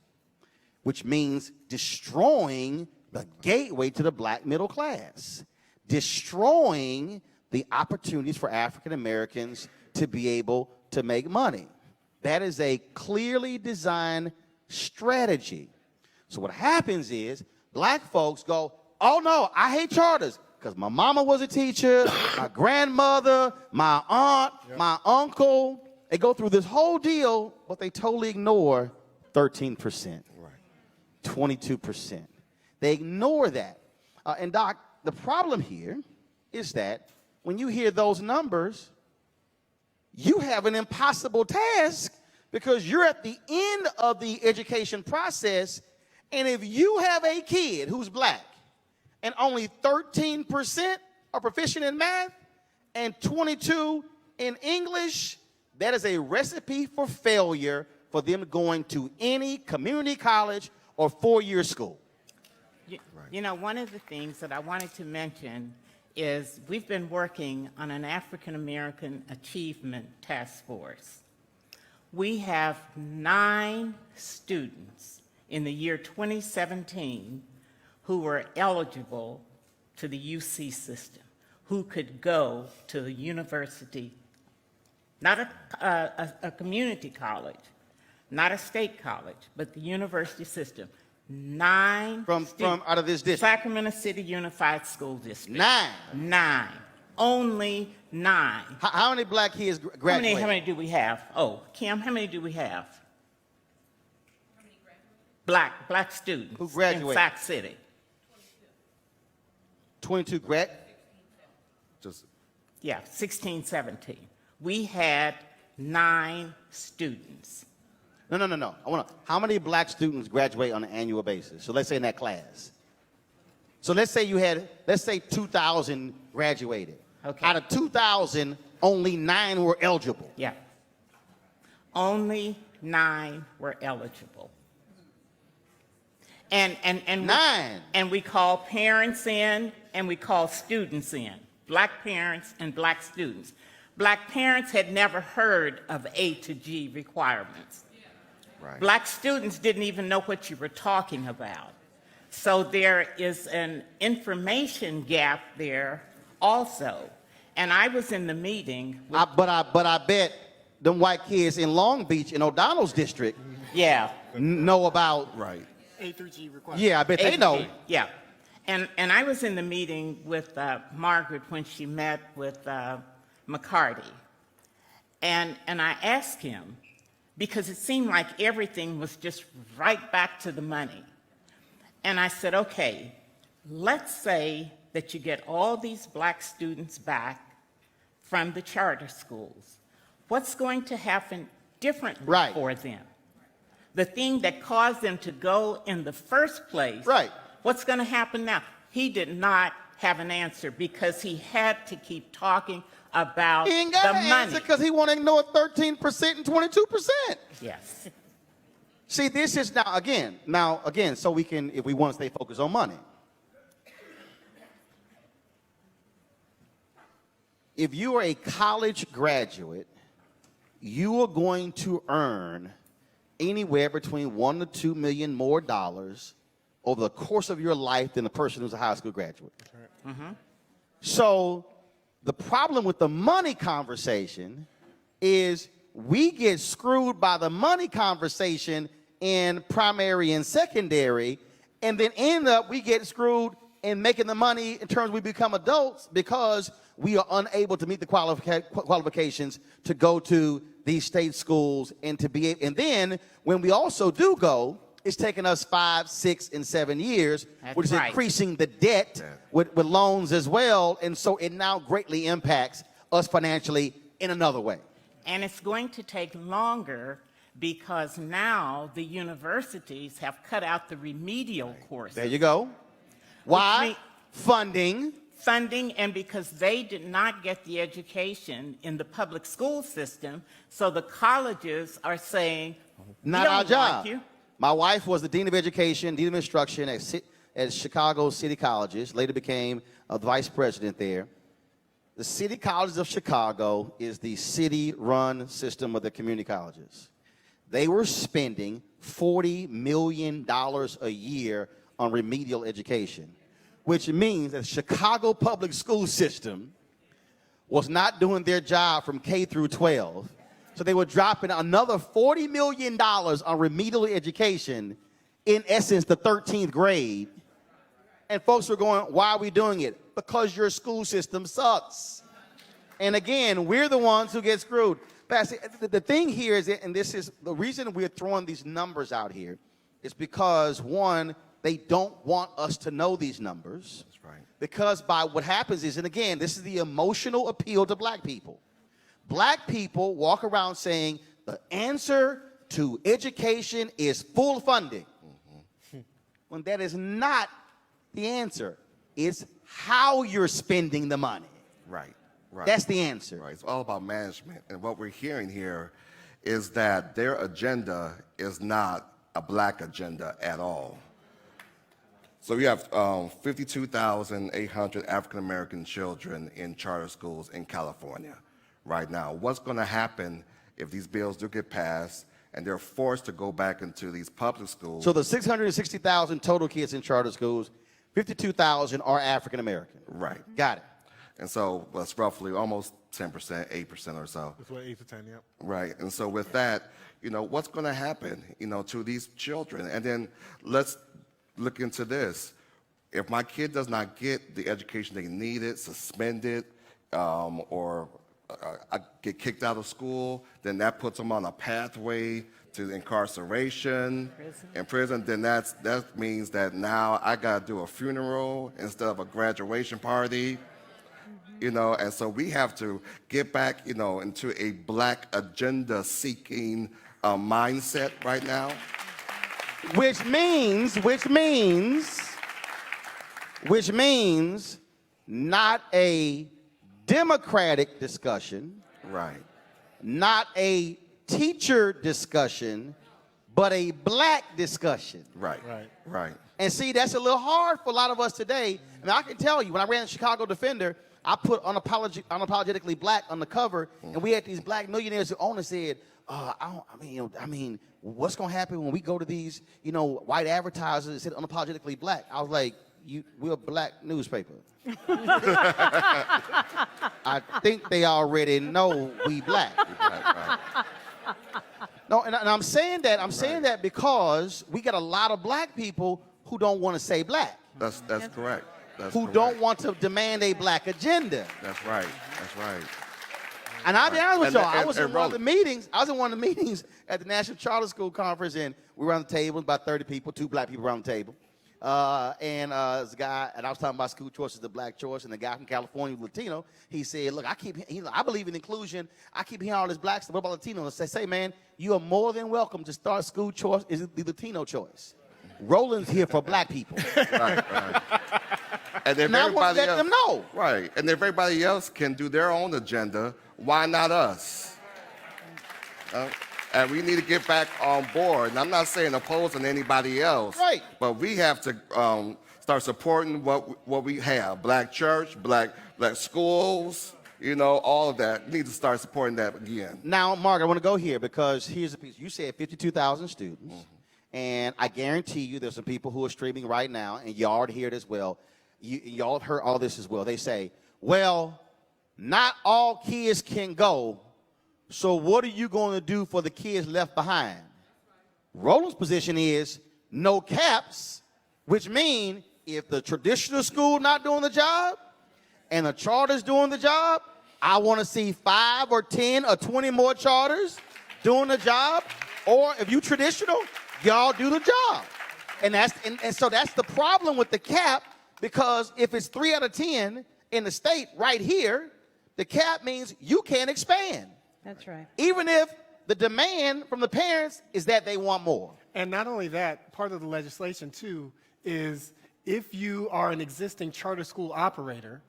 which means destroying the gateway to the black middle class, destroying the opportunities for African Americans to be able to make money. That is a clearly designed strategy. So what happens is black folks go, oh no, I hate charters because my mama was a teacher, my grandmother, my aunt, my uncle. They go through this whole deal, but they totally ignore 13%, 22%. They ignore that. And Doc, the problem here is that when you hear those numbers, you have an impossible task because you're at the end of the education process, and if you have a kid who's black and only 13% are proficient in math and 22 in English, that is a recipe for failure for them going to any community college or four-year school. You know, one of the things that I wanted to mention is we've been working on an African American Achievement Task Force. We have 9 students in the year 2017 who were eligible to the UC system, who could go to the university, not a community college, not a state college, but the university system. 9 From out of this district? Sacramento City Unified School District. 9? 9. Only 9. How many black kids graduate? How many do we have? Oh, Kim, how many do we have? Black students. Who graduate? In Sac City. 22 grad? Just Yeah, 16, 17. We had 9 students. No. I want to. How many black students graduate on an annual basis? So let's say in that class. So let's say you had, let's say 2,000 graduated. Okay. Out of 2,000, only 9 were eligible. Yeah. Only 9 were eligible. And 9. And we call parents in and we call students in. Black parents and black students. Black parents had never heard of A to G requirements. right. Black students didn't even know what you were talking about. So there is an information gap there also. And I was in the meeting with, But I bet them white kids in Long Beach in O'Donnell's district yeah. know about. Right. A through G requirement. Yeah, I bet they know. Yeah. And I was in the meeting with Margaret when she met with McCarty. And I asked him, because it seemed like everything was just right back to the money. And I said, okay, let's say that you get all these black students back from the charter schools. What's going to happen differently Right. for them? The thing that caused them to go in the first place, Right. what's going to happen now? He did not have an answer because he had to keep talking about He ain't got the an money. answer because he want to ignore 13% and 22%. Yes. See, this is now again, so we can, if we want to stay focused on money. If you are a college graduate, you are going to earn anywhere between $1 to $2 million more over the course of your life than a person who's a high school graduate. Mm-hmm. So the problem with the money conversation is we get screwed by the money conversation in primary and secondary, and then end up we get screwed in making the money in terms we become adults because we are unable to meet the qualifications to go to these state schools and to be, and then when we also do go, it's taking us 5, 6, and 7 years, That's which is right. increasing the debt with loans as well, and so it now greatly impacts us financially in another way. And it's going to take longer because now the universities have cut out the remedial courses. There you go. Why? mean- Funding. Funding, and because they did not get the education in the public school system, so the colleges are saying, Not "We don't our job. want you." My wife was the Dean of Education, Dean of Instruction at at Chicago City Colleges, later became the vice president there. The City Colleges of Chicago is the city-run system of the community colleges. They were spending $40 million a year on remedial education, which means that the Chicago public school system was not doing their job from K through 12. So they were dropping another $40 million on remedial education, in essence, the 13th grade. And folks were going, why are we doing it? Because your school system sucks. And again, we're the ones who get screwed. But the thing here is, and this is the reason we're throwing these numbers out here, is because, one, they don't want us to know these numbers. That's right. Because by what happens is, and again, this is the emotional appeal to black people. Black people walk around saying the answer to education is full funding. When that is not the answer. It's how you're spending the money. Right, right. That's the answer. Right, it's all about management. And what we're hearing here is that their agenda is not a black agenda at all. So we have 52,800 African-American children in charter schools in California right now. What's going to happen if these bills do get passed and they're forced to go back into these public schools? So the 660,000 total kids in charter schools, 52,000 are African American. Right. Got it. And so that's roughly almost 10%, 8% or so. That's what, 8 to 10, yeah. Right. And so with that, what's going to happen, to these children? And then let's look into this. If my kid does not get the education they needed, suspended, or I get kicked out of school, then that puts them on a pathway to incarceration, in prison. Then that means that now I got to do a funeral instead of a graduation party, and so we have to get back, into a black agenda seeking mindset right now. Which means not a democratic discussion, Right. not a teacher discussion, but a black discussion. Right. Right. Right. And see, that's a little hard for a lot of us today. I mean, I can tell you, when I ran the Chicago Defender, I put unapologetically black on the cover, and we had these black millionaires who owned and said, what's going to happen when we go to these, white advertisers that said unapologetically black? I was like, we're a black newspaper. I think they already know we black. Right. No, and I'm saying that. I'm saying that because we got a lot of black people who don't want to say black. That's correct. That's who correct. don't want to demand a black agenda. That's right. That's right. And I'll be honest with y'all, I And was in one of the meetings. I was in one of the meetings at the National Charter School Conference, and we were around the table, about 30 people, 2 black people around the table. This guy, and I was talking about school choice is the black choice, and the guy from California, Latino, he said, look, I believe in inclusion. I keep hearing all this black stuff. What about Latinos? I say, man, you are more than welcome to start school choice is the Latino choice. Roland's here for black people. Right. And if And I want to let them know. Right. And if everybody else can do their own agenda, why not us? And we need to get back on board. And I'm not saying opposing anybody else. Right. But we have to start supporting what we have. Black church, black schools, all of that. We need to start supporting that again. Now, Mark, I want to go here because here's a piece. You said 52,000 students. And I guarantee you there's some people who are streaming right now, and y'all already hear it as well. Y'all have heard all this as well. They say, well, not all kids can go, so what are you going to do for the kids left behind? Roland's position is no caps, which means if the traditional school not doing the job and the charter's doing the job, I want to see 5 or 10 or 20 more charters doing the job. Or if you traditional, y'all do the job. And so that's the problem with the cap, because if it's 3 out of 10 in the state right here, the cap means you can't expand. That's right. Even if the demand from the parents is that they want more. And not only that, part of the legislation too is if you are an existing charter school operator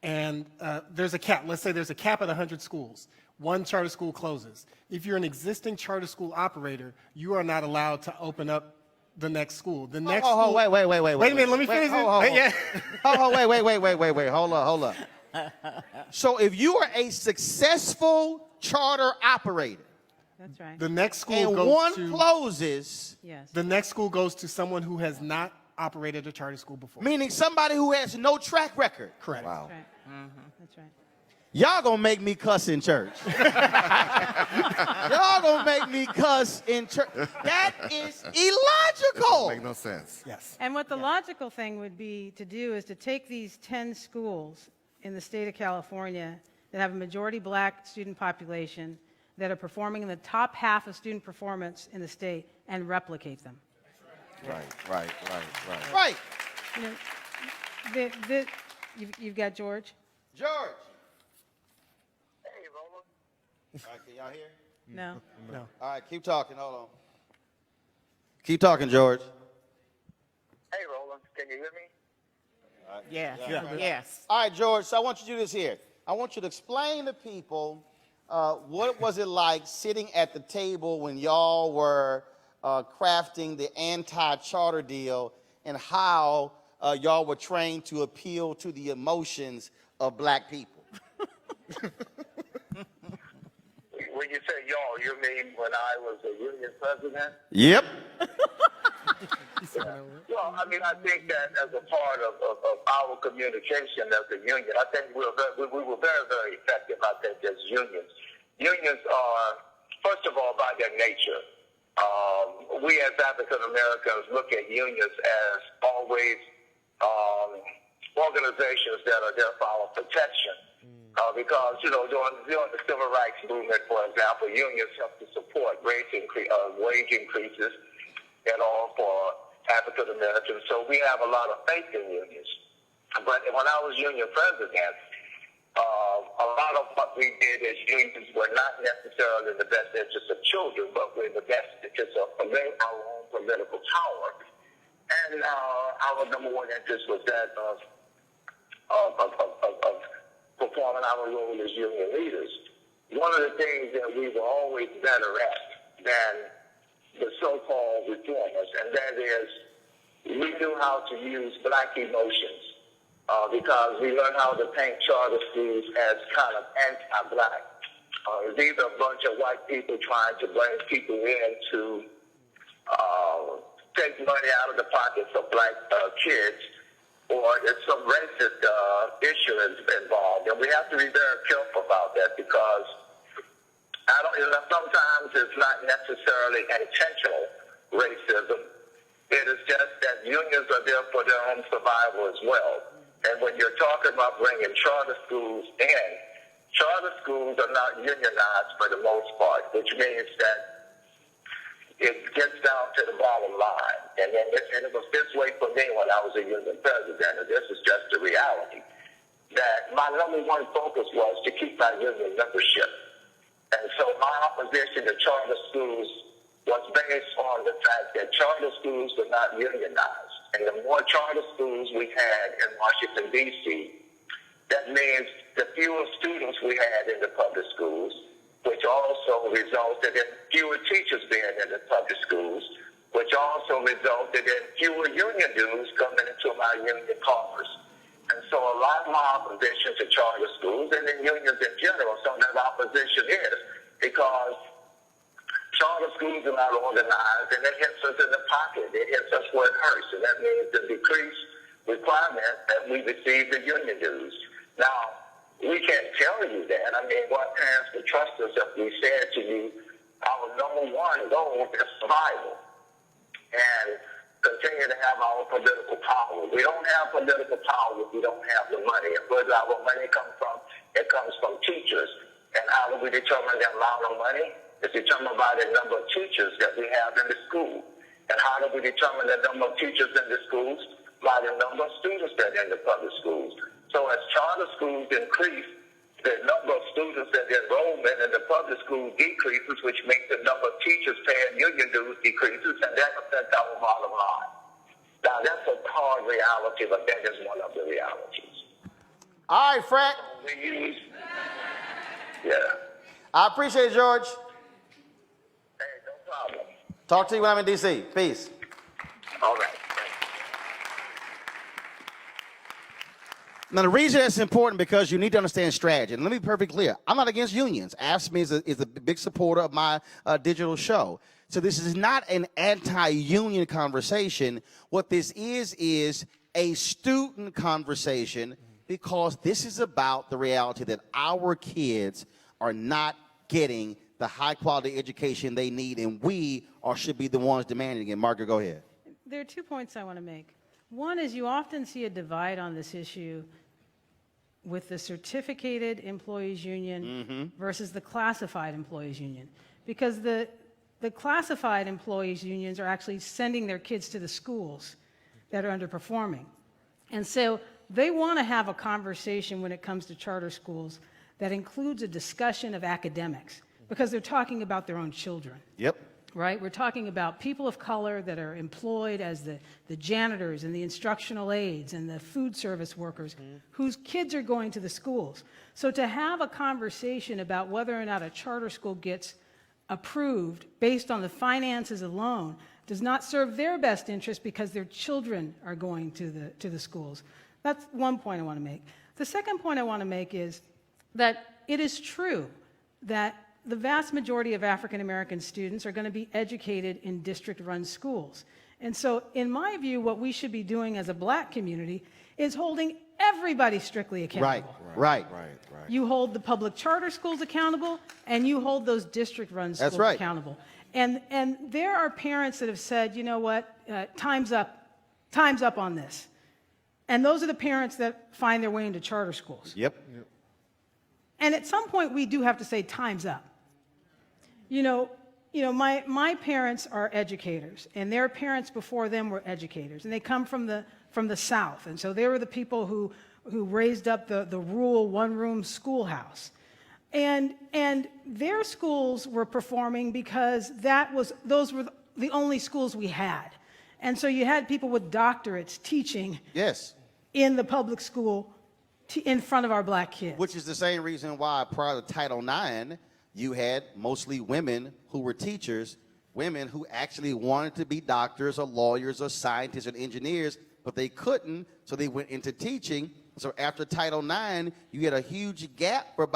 and there's a cap, let's say there's a cap at 100 schools, one charter school closes. If you're an existing charter school operator, you are not allowed to open up the next school. The next Oh, school. wait. Wait a minute, let me finish it. Yeah. Wait, hold up. So if you are a successful charter operator That's right. The next school and goes one to closes, Yes. the next school goes to someone who has not operated a charter school before. meaning somebody who has no track record, Correct. Wow. That's right. That's right. y'all gonna make me cuss in church. Y'all gonna make me cuss in church. That is illogical. Make no sense. Yes. And what the logical thing would be to do is to take these 10 schools in the state of California that have a majority black student population that are performing in the top half of student performance in the state and replicate them. Right. Right, You know, you've got George. George. Hey, Roland. All right, can y'all hear? No. No. All right, keep talking. Hold on. Keep talking, George. Hey, Roland, can you hear me? Yes, Yeah. yes. All right, George, so I want you to do this here. I want you to explain to people what was it like sitting at the table when y'all were crafting the anti-charter deal and how y'all were trained to appeal to the emotions of black people. When you say y'all, you mean when I was a union president? Yep. Well, I mean, I think that as a part of our communication as a union, I think we were very, very effective, I think, as unions. Unions are, first of all, by their nature, we as African Americans look at unions as always organizations that are there for our protection. Because, you know, during the civil rights movement, for example, unions help to support wage increases and all for African Americans. So we have a lot of faith in unions. But when I was union president, a lot of what we did as unions were not necessarily in the best interest of children, but were in the best interest of our own political power. And our number one interest was that of performing our role as union leaders. One of the things that we were always better at than the so-called reformers, and that is we knew how to use black emotions because we learned how to paint charter schools as kind of anti-black. These are a bunch of white people trying to bring people in to take money out of the pockets of black kids, or there's some racist issue involved. And we have to be very careful about that because sometimes it's not necessarily intentional racism. It is just that unions are there for their own survival as well. And when you're talking about bringing charter schools in, charter schools are not unionized for the most part, which means that it gets down to the bottom line. And it was this way for me when I was a union president, and this is just the reality, that my number one focus was to keep my union membership. And so my opposition to charter schools was based on the fact that charter schools were not unionized. And the more charter schools we had in Washington, D.C., that means the fewer students we had in the public schools, which also resulted in fewer teachers being in the public schools, which also resulted in fewer union dues coming into my union coffers. And so a lot of my opposition to charter schools and in unions in general, some of that opposition is because charter schools are not organized and it hits us in the pocket. It hits us where it hurts. And that means the decreased requirement that we receive the union dues. Now, we can't tell you that. I mean, what parents would trust us if we said to you, our number one goal is survival and continue to have our political power. We don't have political power if we don't have the money. And where does our money come from? It comes from teachers. And how do we determine the amount of money? It's determined by the number of teachers that we have in the school. And how do we determine the number of teachers in the schools? By the number of students that are in the public schools. So as charter schools increase, the number of students and the enrollment in the public school decreases, which makes the number of teachers paying union dues decreases, and that affects our bottom line. Now, that's a hard reality, but that is one of the realities. All right, Fred. I appreciate it, George. Hey, no problem. Talk to you when I'm in D.C. Peace. Now, the reason that's important because you need to understand strategy. And let me be perfectly clear. I'm not against unions. AFSCME is a big supporter of my digital show. So this is not an anti-union conversation. What this is a student conversation because this is about the reality that our kids are not getting the high-quality education they need, and we should be the ones demanding it. Margaret, go ahead. There are 2 points I want to make. One is you often see a divide on this issue with the certificated employees union versus the classified employees union. Because the classified employees unions are actually sending their kids to the schools that are underperforming. And so they want to have a conversation when it comes to charter schools that includes a discussion of academics because they're talking about their own children. Yep. Right? We're talking about people of color that are employed as the janitors and the instructional aides and the food service workers whose kids are going to the schools. So to have a conversation about whether or not a charter school gets approved based on the finances alone does not serve their best interest because their children are going to the schools. That's one point I want to make. The second point I want to make is that it is true that the vast majority of African American students are going to be educated in district-run schools. And so, in my view, what we should be doing as a black community is holding everybody strictly accountable. Right. You hold the public charter schools accountable, and you hold those district-run schools That's right. accountable. And there are parents that have said, you know what, time's up on this. And those are the parents that find their way into charter schools. Yep. And at some point, we do have to say, time's up. You know, my parents are educators, and their parents before them were educators, and they come from the South, and so they were the people who raised up the rural one-room schoolhouse, and their schools were performing because those were the only schools we had, and so you had people with doctorates teaching in the public school in front of our black kids, which is the same reason why prior to Title IX. You had mostly women who were teachers, women who actually wanted to be doctors or lawyers or scientists or engineers, but they couldn't, so they went into teaching. So after Title IX, you had a huge gap for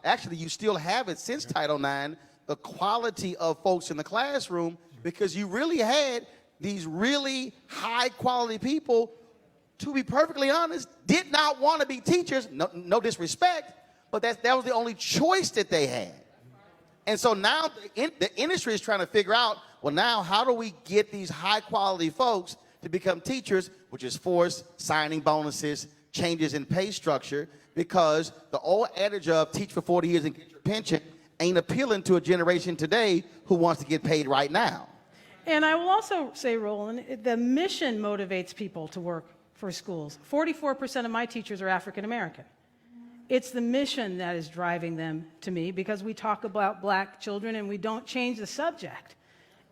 actually you still have it since Title IX, the quality of folks in the classroom, because you really had these really high quality people, to be perfectly honest, did not want to be teachers, no disrespect, but that was the only choice that they had. And so now the industry is trying to figure out, well, now how do we get these high-quality folks to become teachers, which is forced signing bonuses, changes in pay structure, because the old adage of teach for 40 years and get your pension ain't appealing to a generation today who wants to get paid right now. And I will also say, Roland, the mission motivates people to work for schools. 44% of my teachers are African American. It's the mission that is driving them to me because we talk about black children and we don't change the subject.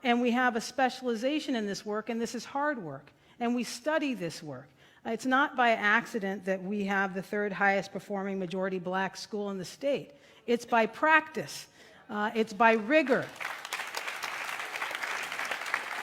And we have a specialization in this work, and this is hard work. And we study this work. It's not by accident that we have the third highest performing majority black school in the state. It's by practice. It's by rigor.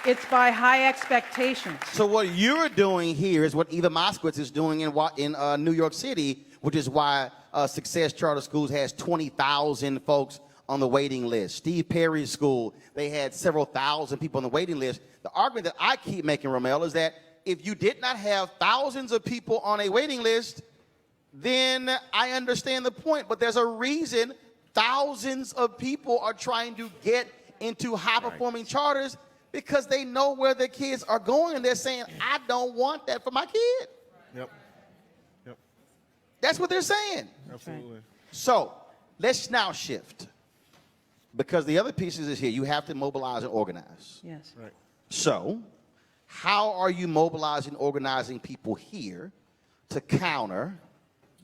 It's by high expectations. So what you're doing here is what Eva Moskowitz is doing in New York City, which is why Success Charter Schools has 20,000 folks on the waiting list. Steve Perry's school, they had several thousand people on the waiting list. The argument that I keep making, Romel, is that if you did not have thousands of people on a waiting list, then I understand the point. But there's a reason thousands of people are trying to get into high-performing charters, because they know where their kids are going, and they're saying, I don't want that for my kid. Yep. That's what they're saying. Absolutely. So let's now shift, because the other pieces is here. You have to mobilize and organize. Yes. Right. So how are you mobilizing, organizing people here to counter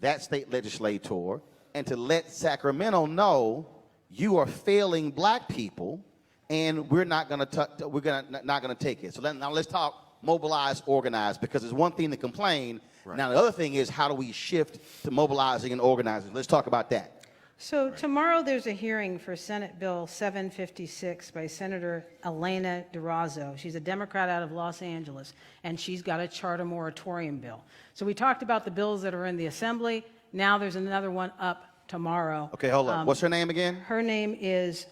that state legislator and to let Sacramento know you are failing black people, and we're not going to take it. So now let's talk mobilize, organize, because it's one thing to complain. Right. Now the other thing is, how do we shift to mobilizing and organizing? Let's talk about that. So tomorrow there's a hearing for Senate Bill 756 by Senator Elena Durazo. She's a Democrat out of Los Angeles, and she's got a charter moratorium bill. So we talked about the bills that are in the Assembly. Now there's another one up tomorrow. Okay, hold on. What's her name again? Her name is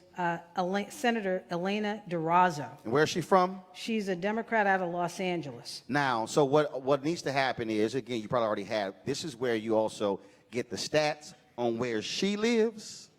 Senator Elena Durazo. And where's she from? She's a Democrat out of Los Angeles. Now, so what needs to happen is, again, you probably already have, this is where you also get the stats on where she lives,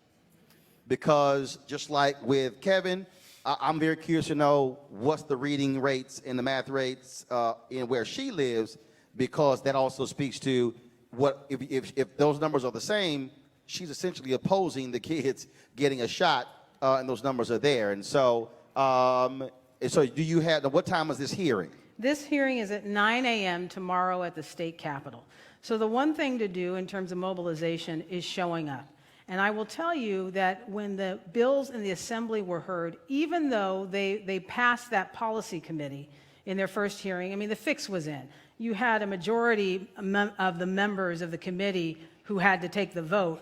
because just like with Kevin, I'm very curious to know what's the reading rates and the math rates in where she lives, because that also speaks to what, if those numbers are the same, she's essentially opposing the kids getting a shot, and those numbers are there. And so, do you have, what time is this hearing? This hearing is at 9 a.m. tomorrow at the state capitol. So the one thing to do in terms of mobilization is showing up. And I will tell you that when the bills in the Assembly were heard, even though they passed that policy committee in their first hearing, I mean, the fix was in. You had a majority of the members of the committee who had to take the vote.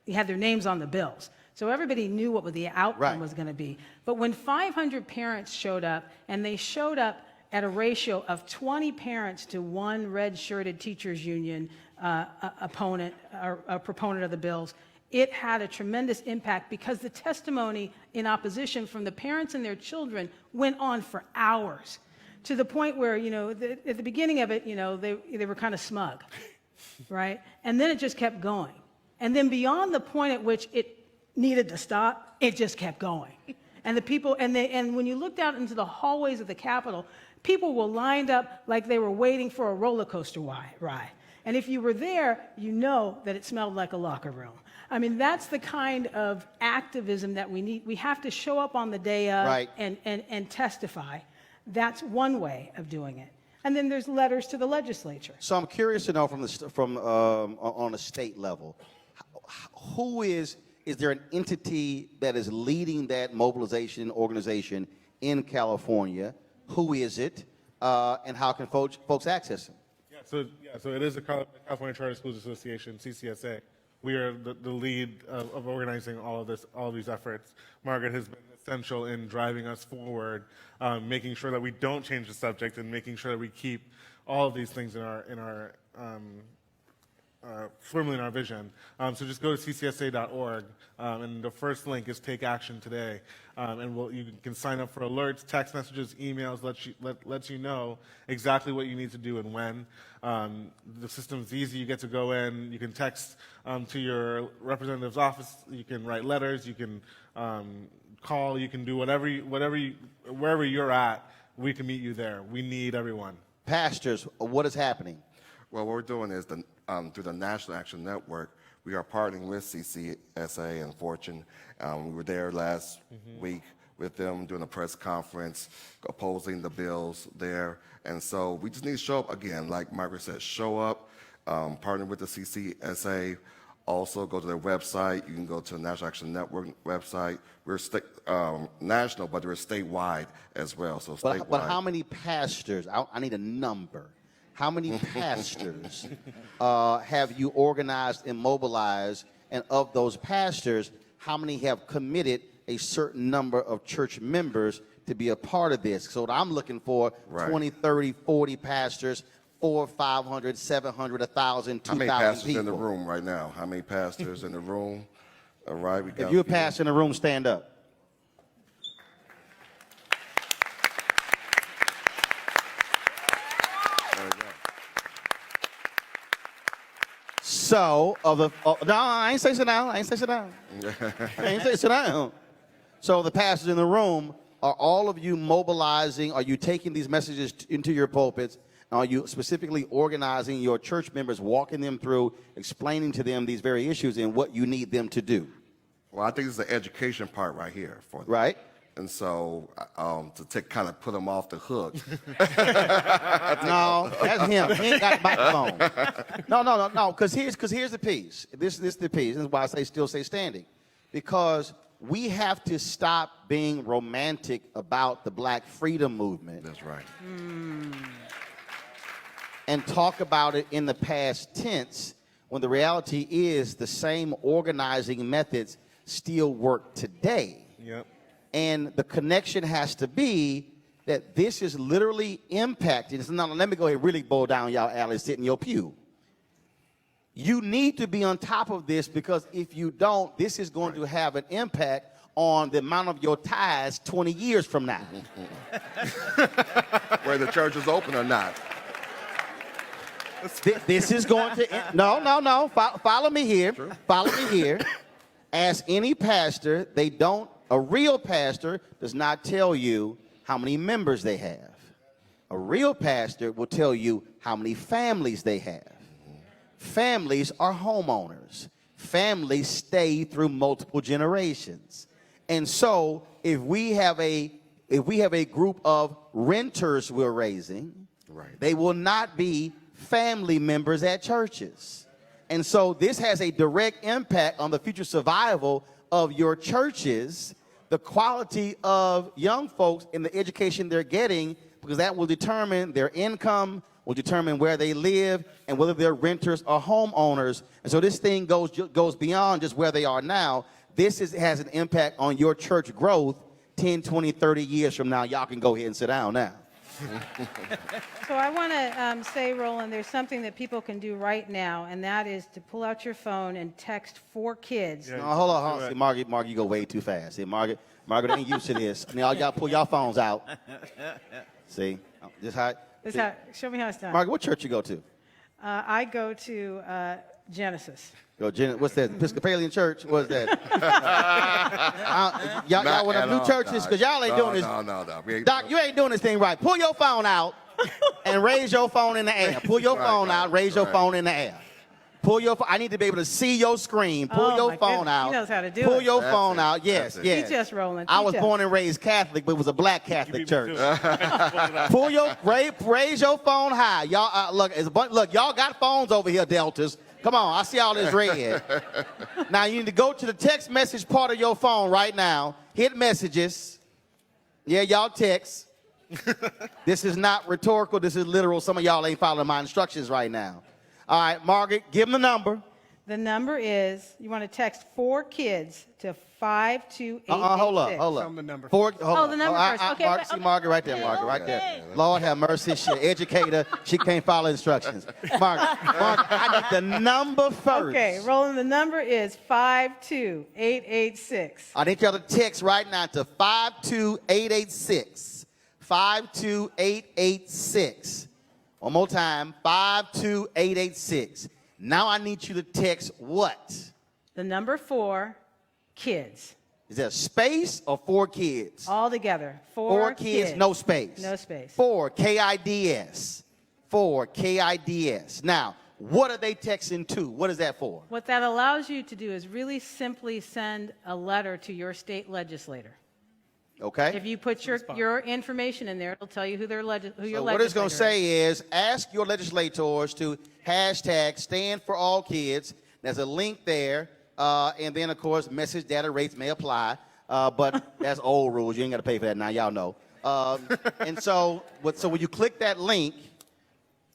You had their names on the bills. So everybody knew what the outcome was going to be. But when 500 parents showed up, and they showed up at a ratio of 20 parents to one red-shirted teachers union opponent or a proponent of the bills, it had a tremendous impact, because the testimony in opposition from the parents and their children went on for hours, to the point where, you know, at the beginning of it, you know, they were kind of smug, right? And then it just kept going. And then beyond the point at which it needed to stop, it just kept going. And the people, and when you looked out into the hallways of the Capitol, people were lined up like they were waiting for a roller coaster ride. And if you were there, you know that it smelled like a locker room. I mean, that's the kind of activism that we need. We have to show up on the day of and testify. That's one way of doing it. And then there's letters to the legislature. So I'm curious to know on a state level, who is there an entity that is leading that mobilization organization in California? Who is it, and how can folks access it? So it is the California Charter Schools Association, CCSA. We are the lead of organizing all of these efforts. Margaret has been essential in driving us forward, making sure that we don't change the subject, and making sure that we keep all of these things firmly in our vision. So just go to ccsa.org, and the first link is Take Action Today, and you can sign up for alerts, text messages, emails, lets you know exactly what you need to do and when. The system's easy. You get to go in, you can text to your representative's office, you can write letters, you can call, you can do wherever you're at, we can meet you there. We need everyone. Pastors, what is happening? Well, what we're doing is through the National Action Network, we are partnering with CCSA and Fortune. We were there last week with them doing a press conference, opposing the bills there. And so we just need to show up again, like Margaret said, show up, partner with the CCSA. Also go to their website. You can go to the National Action Network website. We're national, but we're statewide as well. So statewide. But how many pastors? I need a number. How many pastors have you organized and mobilized? And of those pastors, how many have committed a certain number of church members to be a part of this? So I'm looking for 20, 30, 40 pastors, 400, 500, 700, 1,000, 2,000 people. How many pastors in the room right now? How many pastors in the room? All right. If you're a pastor in the room, stand up. So, no, I ain't say sit down. I ain't say sit down. I ain't say sit down. So the pastors in the room, are all of you mobilizing? Are you taking these messages into your pulpits? Are you specifically organizing your church members, walking them through, explaining to them these very issues and what you need them to do? Well, I think it's the education part right here for them. Right. And so to kind of put them off the hook. No, that's him. He ain't got the microphone. No. Because here's the piece. This is the piece. This is why I still say standing. Because we have to stop being romantic about the Black freedom movement. That's right. And talk about it in the past tense, when the reality is the same organizing methods still work today. Yep. And the connection has to be that this is literally impacting. So now let me go ahead and really boil down y'all alley, sit in your pew. You need to be on top of this, because if you don't, this is going to have an impact on the amount of your tithes 20 years from now. Whether the church is open or not. This is going to, no. Follow me here. True. Follow me here. As any pastor, a real pastor does not tell you how many members they have. A real pastor will tell you how many families they have. Families are homeowners. Families stay through multiple generations. And so if we have a group of renters we're raising, right, they will not be family members at churches. And so this has a direct impact on the future survival of your churches, the quality of young folks and the education they're getting, because that will determine their income, will determine where they live, and whether they're renters or homeowners. And so this thing goes beyond just where they are now. This has an impact on your church growth 10, 20, 30 years from now. Y'all can go ahead and sit down now. So I want to say, Roland, there's something that people can do right now, and that is to pull out your phone and text 4 kids. Yeah, no, hold on. See, Margaret, you go way too fast. See, Margaret ain't used to this. I mean, y'all pull your phones out. See, Show me how it's done. Margaret, what church you go to? I go to Genesis. What's that? Episcopalian church? What's that? y'all want to new churches? Because y'all ain't doing this. No. Doc, you ain't doing this thing right. Pull your phone out and raise your phone in the air. Pull your phone out, raise your phone in the air. Pull your phone. I need to be able to see your screen. Pull your phone out. He knows how to do it. Pull your phone out. Yes. He just, Roland. I was born and raised Catholic, but it was a black Catholic church. Raise your phone high. Y'all, look, y'all got phones over here, Deltas. Come on, I see all this red. Now you need to go to the text message part of your phone right now. Hit messages. Yeah, y'all text. This is not rhetorical. This is literal. Some of y'all ain't following my instructions right now. All right, Margaret, give them the number. The number is, you want to text 4 kids to 52886. Hold up. Tell them the number. The number first. Okay. See Margaret right there, Margaret, right there. Lord have mercy, she an educator. She can't follow instructions. Margaret, I need the number first. Okay, Roland, the number is 52886. I need y'all to text right now to 52886. 52886. One more time, 52886. Now I need you to text what? The number 4, kids. Is there a space or 4 kids? All together. 4 kids, no space. No space. 4 KIDS. 4 KIDS. Now, what are they texting to? What is that for? What that allows you to do is really simply send a letter to your state legislator. Okay. If you put your information in there, it'll tell you who your legislator is. So what it's going to say is, ask your legislators to hashtag stand for all kids. There's a link there. And then, of course, message data rates may apply. But that's old rules. You ain't got to pay for that now. Y'all know. And so when you click that link,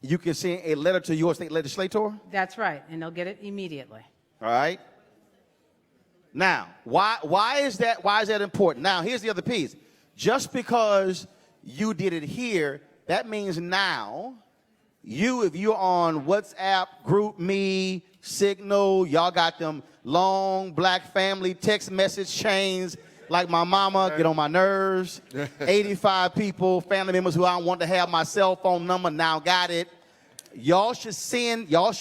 you can send a letter to your state legislator? That's right. And they'll get it immediately. All right. Now, why is that important? Now, here's the other piece. Just because you did it here, that means now if you're on WhatsApp, GroupMe, Signal, y'all got them long black family text message chains like my mama, get on my nerves. 85 people, family members who I don't want to have my cell phone number, now got it. Y'all should send a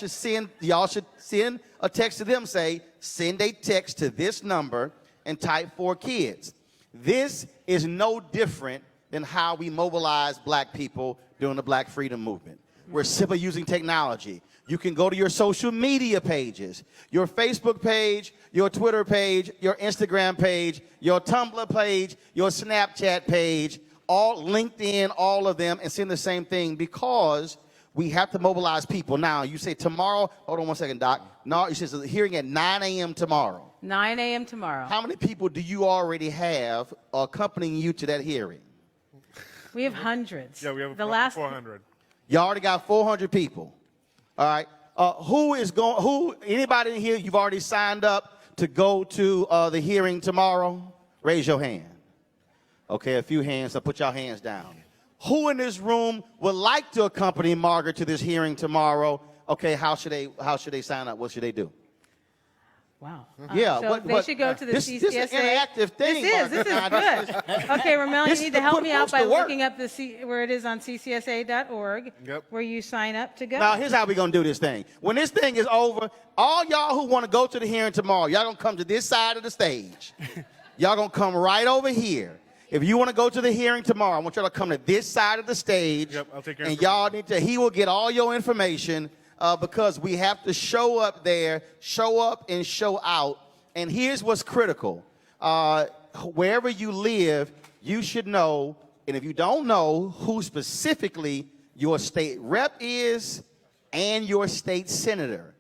text to them, say, send a text to this number and type 4 kids. This is no different than how we mobilize black people during the Black Freedom Movement. We're simply using technology. You can go to your social media pages, your Facebook page, your Twitter page, your Instagram page, your Tumblr page, your Snapchat page, all LinkedIn, all of them, and send the same thing, because we have to mobilize people. Now, you say tomorrow, hold on one second, Doc. No, you said the hearing at 9 a.m. tomorrow. 9 a.m. tomorrow. How many people do you already have accompanying you to that hearing? We have hundreds. Yeah, we have 400. $400. You already got 400 people. All right. Anybody in here, you've already signed up to go to the hearing tomorrow? Raise your hand. Okay, a few hands, so put your hands down. Who in this room would like to accompany Margaret to this hearing tomorrow? Okay, how should they sign up? What should they do? Wow. Yeah, So they should go to the CCSA. This is an interactive thing. This is good. Okay, Ramel, you need to help me out by work. looking up where it is on ccsa.org, where you sign up to go. Now, here's how we're going to do this thing. When this thing is over, all y'all who want to go to the hearing tomorrow, y'all going to come to this side of the stage. Y'all going to come right over here. If you want to go to the hearing tomorrow, I want y'all to come to this side of the stage. Yep, I'll take care and of it. y'all need to, he will get all your information because we have to show up there, show up and show out. And here's what's critical. Wherever you live, you should know, and if you don't know, who specifically your state rep is and your state senator.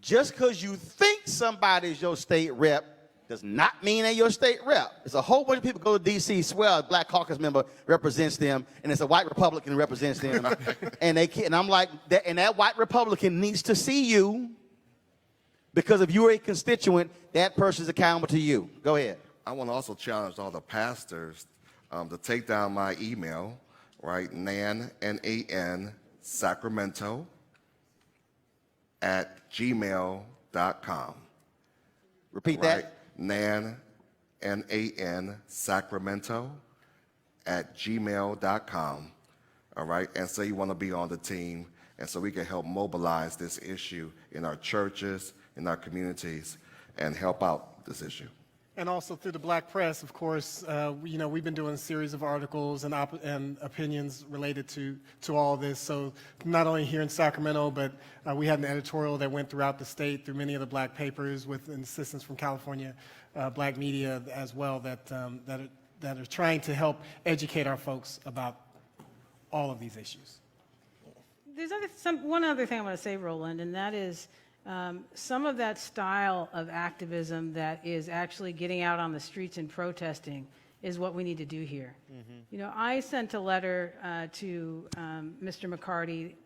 Just because you think somebody's your state rep does not mean they're your state rep. There's a whole bunch of people go to D.C., swear a Black Caucus member represents them, and it's a white Republican represents them. And they can't, and I'm like, that white Republican needs to see you. Because if you're a constituent, that person's accountable to you. Go ahead. I want to also challenge all the pastors to take down my email, right? N-A-N, Sacramento @gmail.com. Repeat right? that. N-A-N, Sacramento @gmail.com. All right? And say you want to be on the team, and so we can help mobilize this issue in our churches, in our communities, and help out this issue. And also through the Black press, of course, we've been doing a series of articles and opinions related to all this. So not only here in Sacramento, but we had an editorial that went throughout the state through many of the Black papers with assistance from California Black media as well that are trying to help educate our folks about all of these issues. There's one other thing I want to say, Roland, and that is some of that style of activism that is actually getting out on the streets and protesting is what we need to do here. You know, I sent a letter to Mr. McCarty,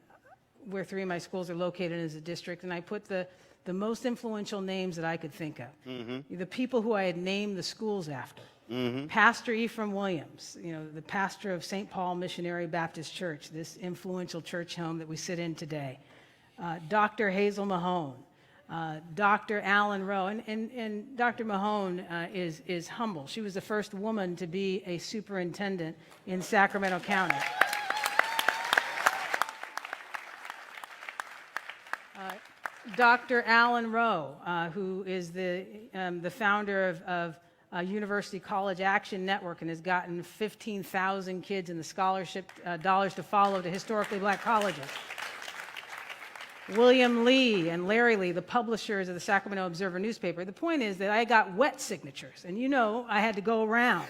where 3 of my schools are located as a district, and I put the most influential names that I could think of. The people who I had named the schools after. Pastor Ephraim Williams, the pastor of St. Paul Missionary Baptist Church, this influential church home that we sit in today. Dr. Hazel Mahone, Dr. Alan Rowe, and Dr. Mahone is humble. She was the first woman to be a superintendent in Sacramento County. Dr. Alan Rowe, who is the founder of University College Action Network and has gotten 15,000 kids in the scholarship dollars to follow to historically Black colleges. William Lee and Larry Lee, the publishers of the Sacramento Observer newspaper. The point is that I got wet signatures, and I had to go around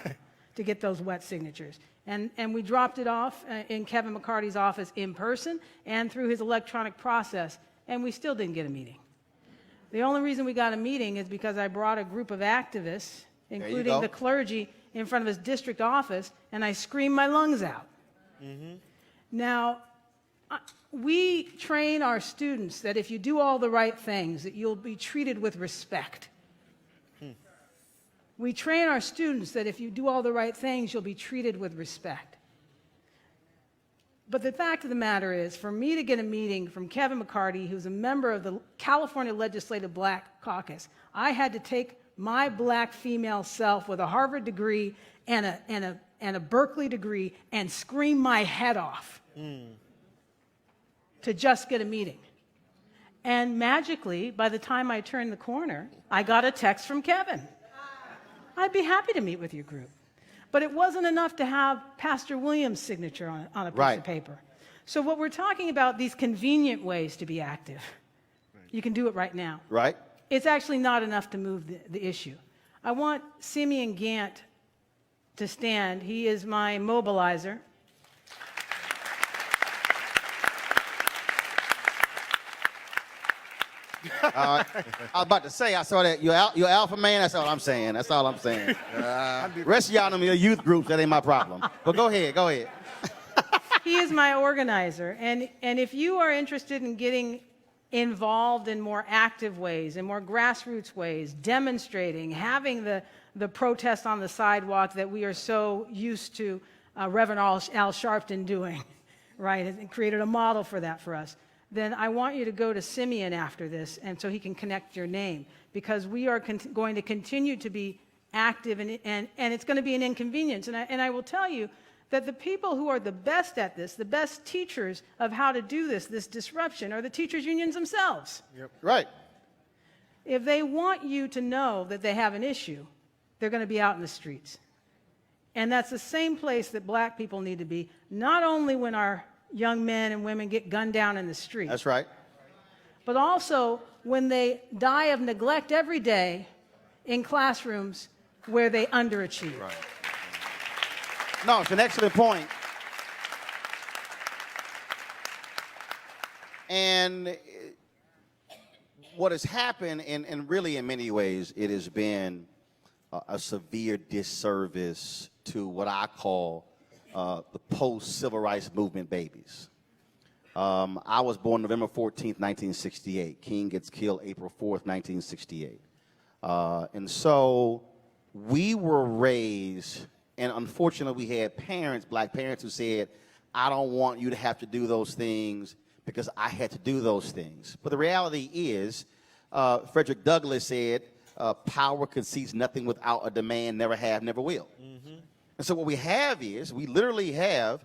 to get those wet signatures. And we dropped it off in Kevin McCarty's office in person and through his electronic process, and we still didn't get a meeting. The only reason we got a meeting is because I brought a group of activists, including the clergy, in front of his district office, and I screamed my lungs out. Now, we train our students that if you do all the right things, that you'll be treated with respect. We train our students that if you do all the right things, you'll be treated with respect. But the fact of the matter is, for me to get a meeting from Kevin McCarty, who's a member of the California Legislative Black Caucus, I had to take my Black female self with a Harvard degree and a Berkeley degree and scream my head off. To just get a meeting. And magically, by the time I turned the corner, I got a text from Kevin. I'd be happy to meet with your group. But it wasn't enough to have Pastor Williams' signature on a piece of paper. So what we're talking about, these convenient ways to be active, you can do it right now. Right. It's actually not enough to move the issue. I want Simeon Gant to stand. He is my mobilizer. I was about to say, I saw that you're alpha man. That's all I'm saying. That's all I'm saying. Rest of y'all in your youth groups, that ain't my problem. But go ahead. He is my organizer, and if you are interested in getting involved in more active ways, in more grassroots ways, demonstrating, having the protest on the sidewalk that we are so used to Reverend Al Sharpton doing, right, and created a model for that for us, then I want you to go to Simeon after this, and so he can connect your name, because we are going to continue to be active, and it's going to be an inconvenience. And I will tell you that the people who are the best at this, the best teachers of how to do this disruption, are the teachers' unions themselves. Yep. Right. If they want you to know that they have an issue, they're going to be out in the streets. And that's the same place that black people need to be, not only when our young men and women get gunned down in the street. That's right. But also when they die of neglect every day in classrooms where they underachieve. Right. No, it's an excellent point. And what has happened, and really in many ways, it has been a severe disservice to what I call the post-civil rights movement babies. I was born November 14th, 1968. King gets killed April 4th, 1968. And so we were raised, and unfortunately we had parents, black parents, who said, I don't want you to have to do those things because I had to do those things. But the reality is, Frederick Douglass said, power concedes nothing without a demand, never have, never will. Mm-hmm. And so what we have is, we literally have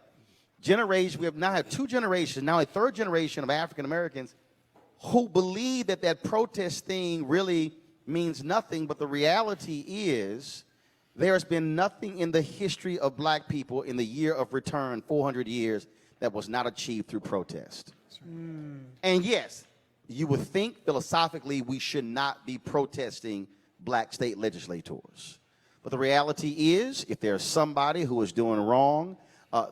generations, we have now had two generations, now a third generation of African Americans who believe that that protest thing really means nothing, but the reality is there has been nothing in the history of black people in the year of return, 400 years, that was not achieved through protest. And yes, you would think philosophically we should not be protesting black state legislators. But the reality is, if there's somebody who is doing wrong,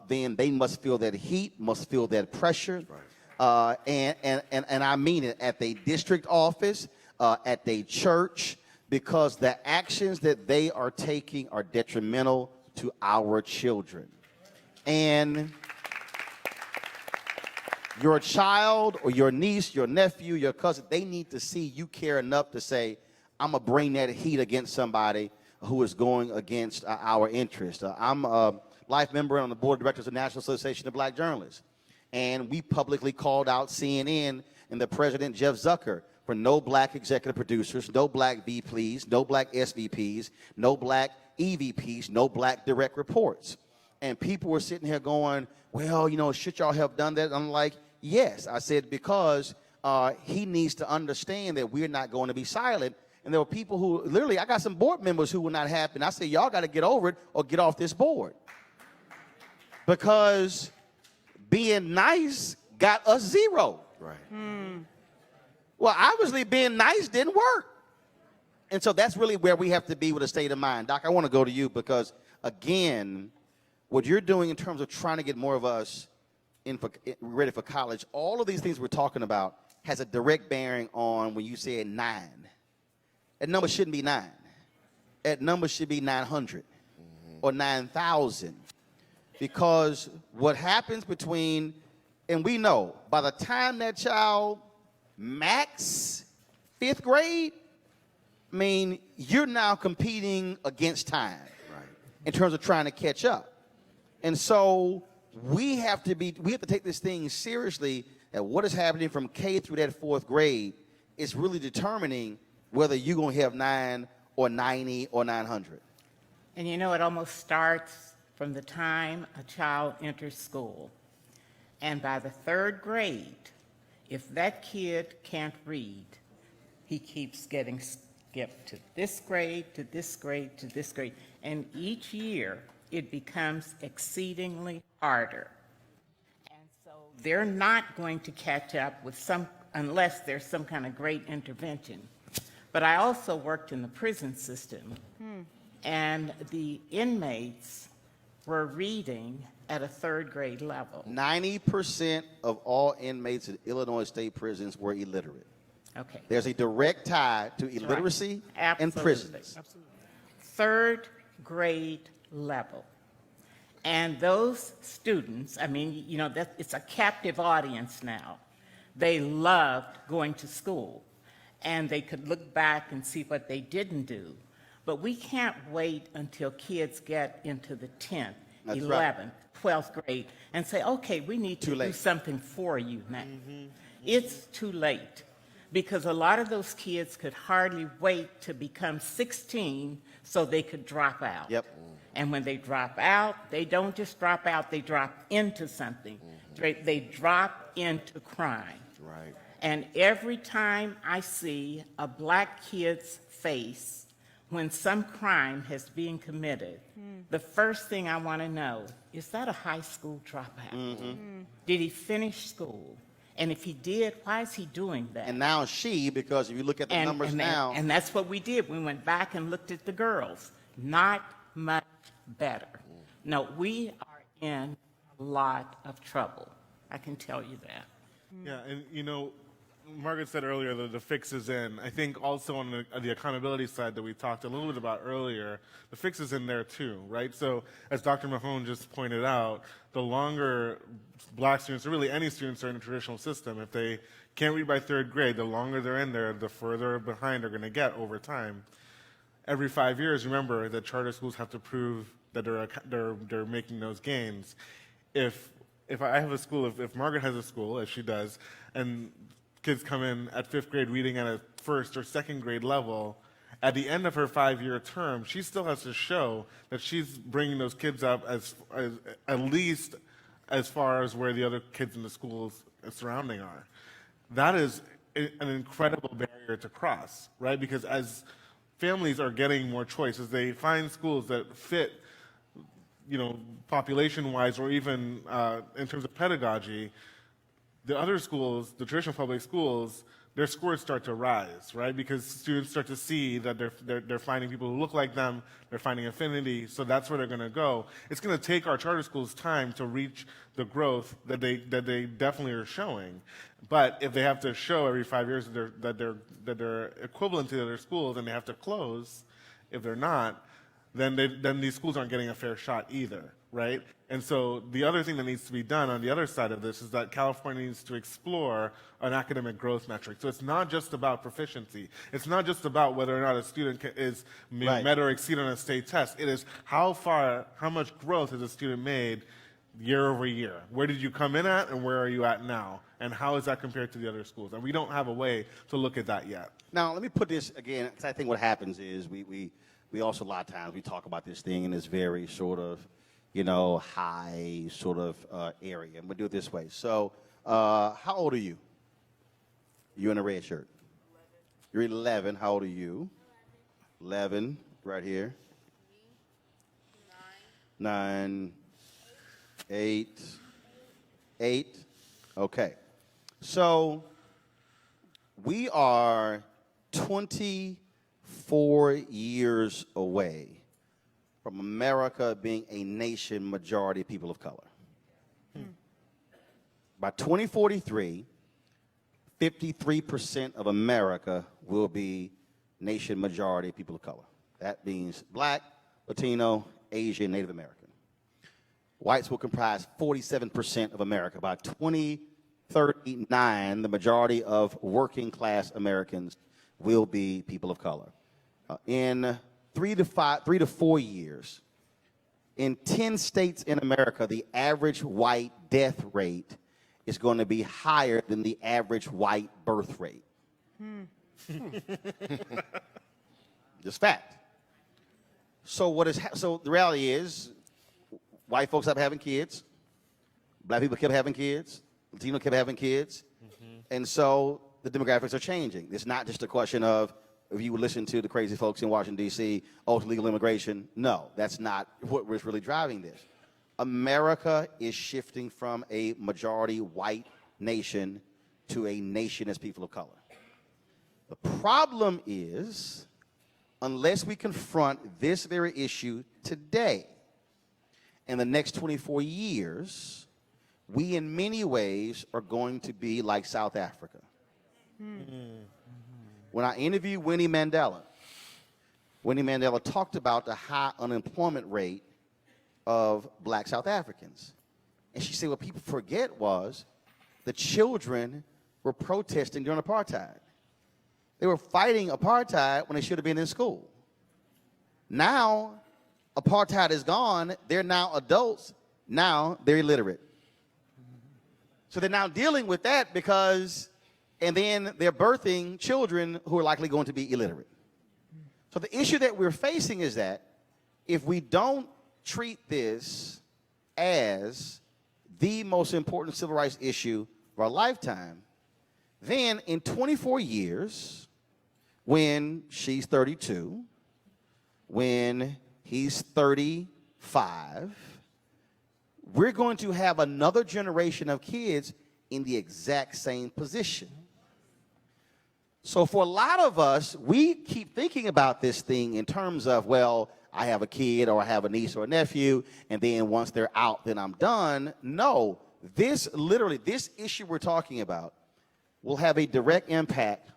then they must feel that heat, must feel that pressure. Right. And I mean it, at their district office, at their church, because the actions that they are taking are detrimental to our children. And your child or your niece, your nephew, your cousin, they need to see you care enough to say, I'm going to bring that heat against somebody who is going against our interests. I'm a life member on the board of directors of the National Association of Black Journalists. And we publicly called out CNN and the president, Jeff Zucker, for no black executive producers, no black VPs, no black SVPs, no black EVPs, no black direct reports. And people were sitting here going, well, you know, should y'all have done that? I'm like, yes. I said, because he needs to understand that we're not going to be silent. And there were people who, literally, I got some board members who were not happy. And I said, y'all got to get over it or get off this board. Because being nice got us zero. Right. Well, obviously being nice didn't work. And so that's really where we have to be with a state of mind. Doc, I want to go to you because, again, what you're doing in terms of trying to get more of us ready for college, all of these things we're talking about has a direct bearing on when you said 9. That number shouldn't be 9. That number should be 900 or 9,000. Because what happens between, and we know, by the time that child max 5th grade, I mean, you're now competing against time, right, in terms of trying to catch up. And so we have to take this thing seriously, that what is happening from K through that 4th grade is really determining whether you're going to have 9 or 90 or 900. And you know, it almost starts from the time a child enters school. And by the 3rd grade, if that kid can't read, he keeps getting skipped to this grade, to this grade, to this grade. And each year, it becomes exceedingly harder. And so they're not going to catch up with unless there's some kind of great intervention. But I also worked in the prison system, and the inmates were reading at a 3rd grade level. 90% of all inmates in Illinois state prisons were illiterate. Okay. There's a direct tie to illiteracy and prisons. Absolutely. 3rd grade level. And those students, I mean, you know, it's a captive audience now. They loved going to school, and they could look back and see what they didn't do. But we can't wait until kids get into the 10th, That's 11th, right. 12th grade and say, okay, we need to do something for you now. It's too late, because a lot of those kids could hardly wait to become 16 so they could drop out. Yep. And when they drop out, they don't just drop out, they drop into something. They drop into crime. Right. And every time I see a black kid's face when some crime has been committed, the first thing I want to know, is that a high school dropout? Did he finish school? And if he did, why is he doing that? And now she, because if you look at the numbers now. And that's what we did. We went back and looked at the girls. Not much better. No, we are in a lot of trouble. I can tell you that. Yeah, and you know, Margaret said earlier that the fix is in. I think also on the accountability side that we talked a little bit about earlier, the fix is in there too, right? So as Dr. Mahone just pointed out, the longer black students, or really any students, are in a traditional system, if they can't read by 3rd grade, the longer they're in there, the further behind they're going to get over time. Every 5 years, remember that charter schools have to prove that they're making those gains. If I have a school, if Margaret has a school, as she does, and kids come in at 5th grade reading at a 1st or 2nd grade level, at the end of her 5-year term, she still has to show that she's bringing those kids up as at least as far as where the other kids in the schools surrounding are. That is an incredible barrier to cross, right? Because as families are getting more choices, they find schools that fit, you know, population-wise, or even in terms of pedagogy, the other schools, the traditional public schools, their scores start to rise, right? Because students start to see that they're finding people who look like them, they're finding affinity, so that's where they're going to go. It's going to take our charter schools time to reach the growth that they definitely are showing. But if they have to show every 5 years that they're equivalent to other schools, and they have to close, if they're not, then these schools aren't getting a fair shot either, right? And so the other thing that needs to be done on the other side of this is that California needs to explore an academic growth metric. So it's not just about proficiency. It's not just about whether or not a student is met or exceed on a state test. It is how much growth has a student made year over year. Where did you come in at, and where are you at now? And how is that compared to the other schools? And we don't have a way to look at that yet. Now, let me put this again, because I think what happens is we also, a lot of times, we talk about this thing in this very sort of, you know, high sort of area. And we'll do it this way. So, how old are you? You in a red shirt. 11. You're 11. How old are you? 11, right here. 9. 8. 8. Okay. So, we are 24 years away from America being a nation majority people of color. By 2043, 53% of America will be nation majority people of color. That means black, Latino, Asian, Native American. Whites will comprise 47% of America. By 2039, the majority of working class Americans will be people of color. In 3 to 4 years, in 10 states in America, the average white death rate is going to be higher than the average white birth rate. Just fact. So so the reality is, white folks kept having kids, black people kept having kids, Latino kept having kids, and so the demographics are changing. It's not just a question of, if you listen to the crazy folks in Washington, D.C., legal immigration. No, that's not what was really driving this. America is shifting from a majority white nation to a nation as people of color. The problem is, unless we confront this very issue today, in the next 24 years, we in many ways are going to be like South Africa. When I interviewed Winnie Mandela talked about the high unemployment rate of black South Africans. And she said what people forget was the children were protesting during apartheid. They were fighting apartheid when they should have been in school. Now, apartheid is gone. They're now adults. Now they're illiterate. So they're now dealing with that and then they're birthing children who are likely going to be illiterate. So the issue that we're facing is that if we don't treat this as the most important civil rights issue of our lifetime, then in 24 years, when she's 32, when he's 35, we're going to have another generation of kids in the exact same position. So for a lot of us, we keep thinking about this thing in terms of, well, I have a kid or I have a niece or a nephew, and then once they're out, then I'm done. No, this issue we're talking about will have a direct impact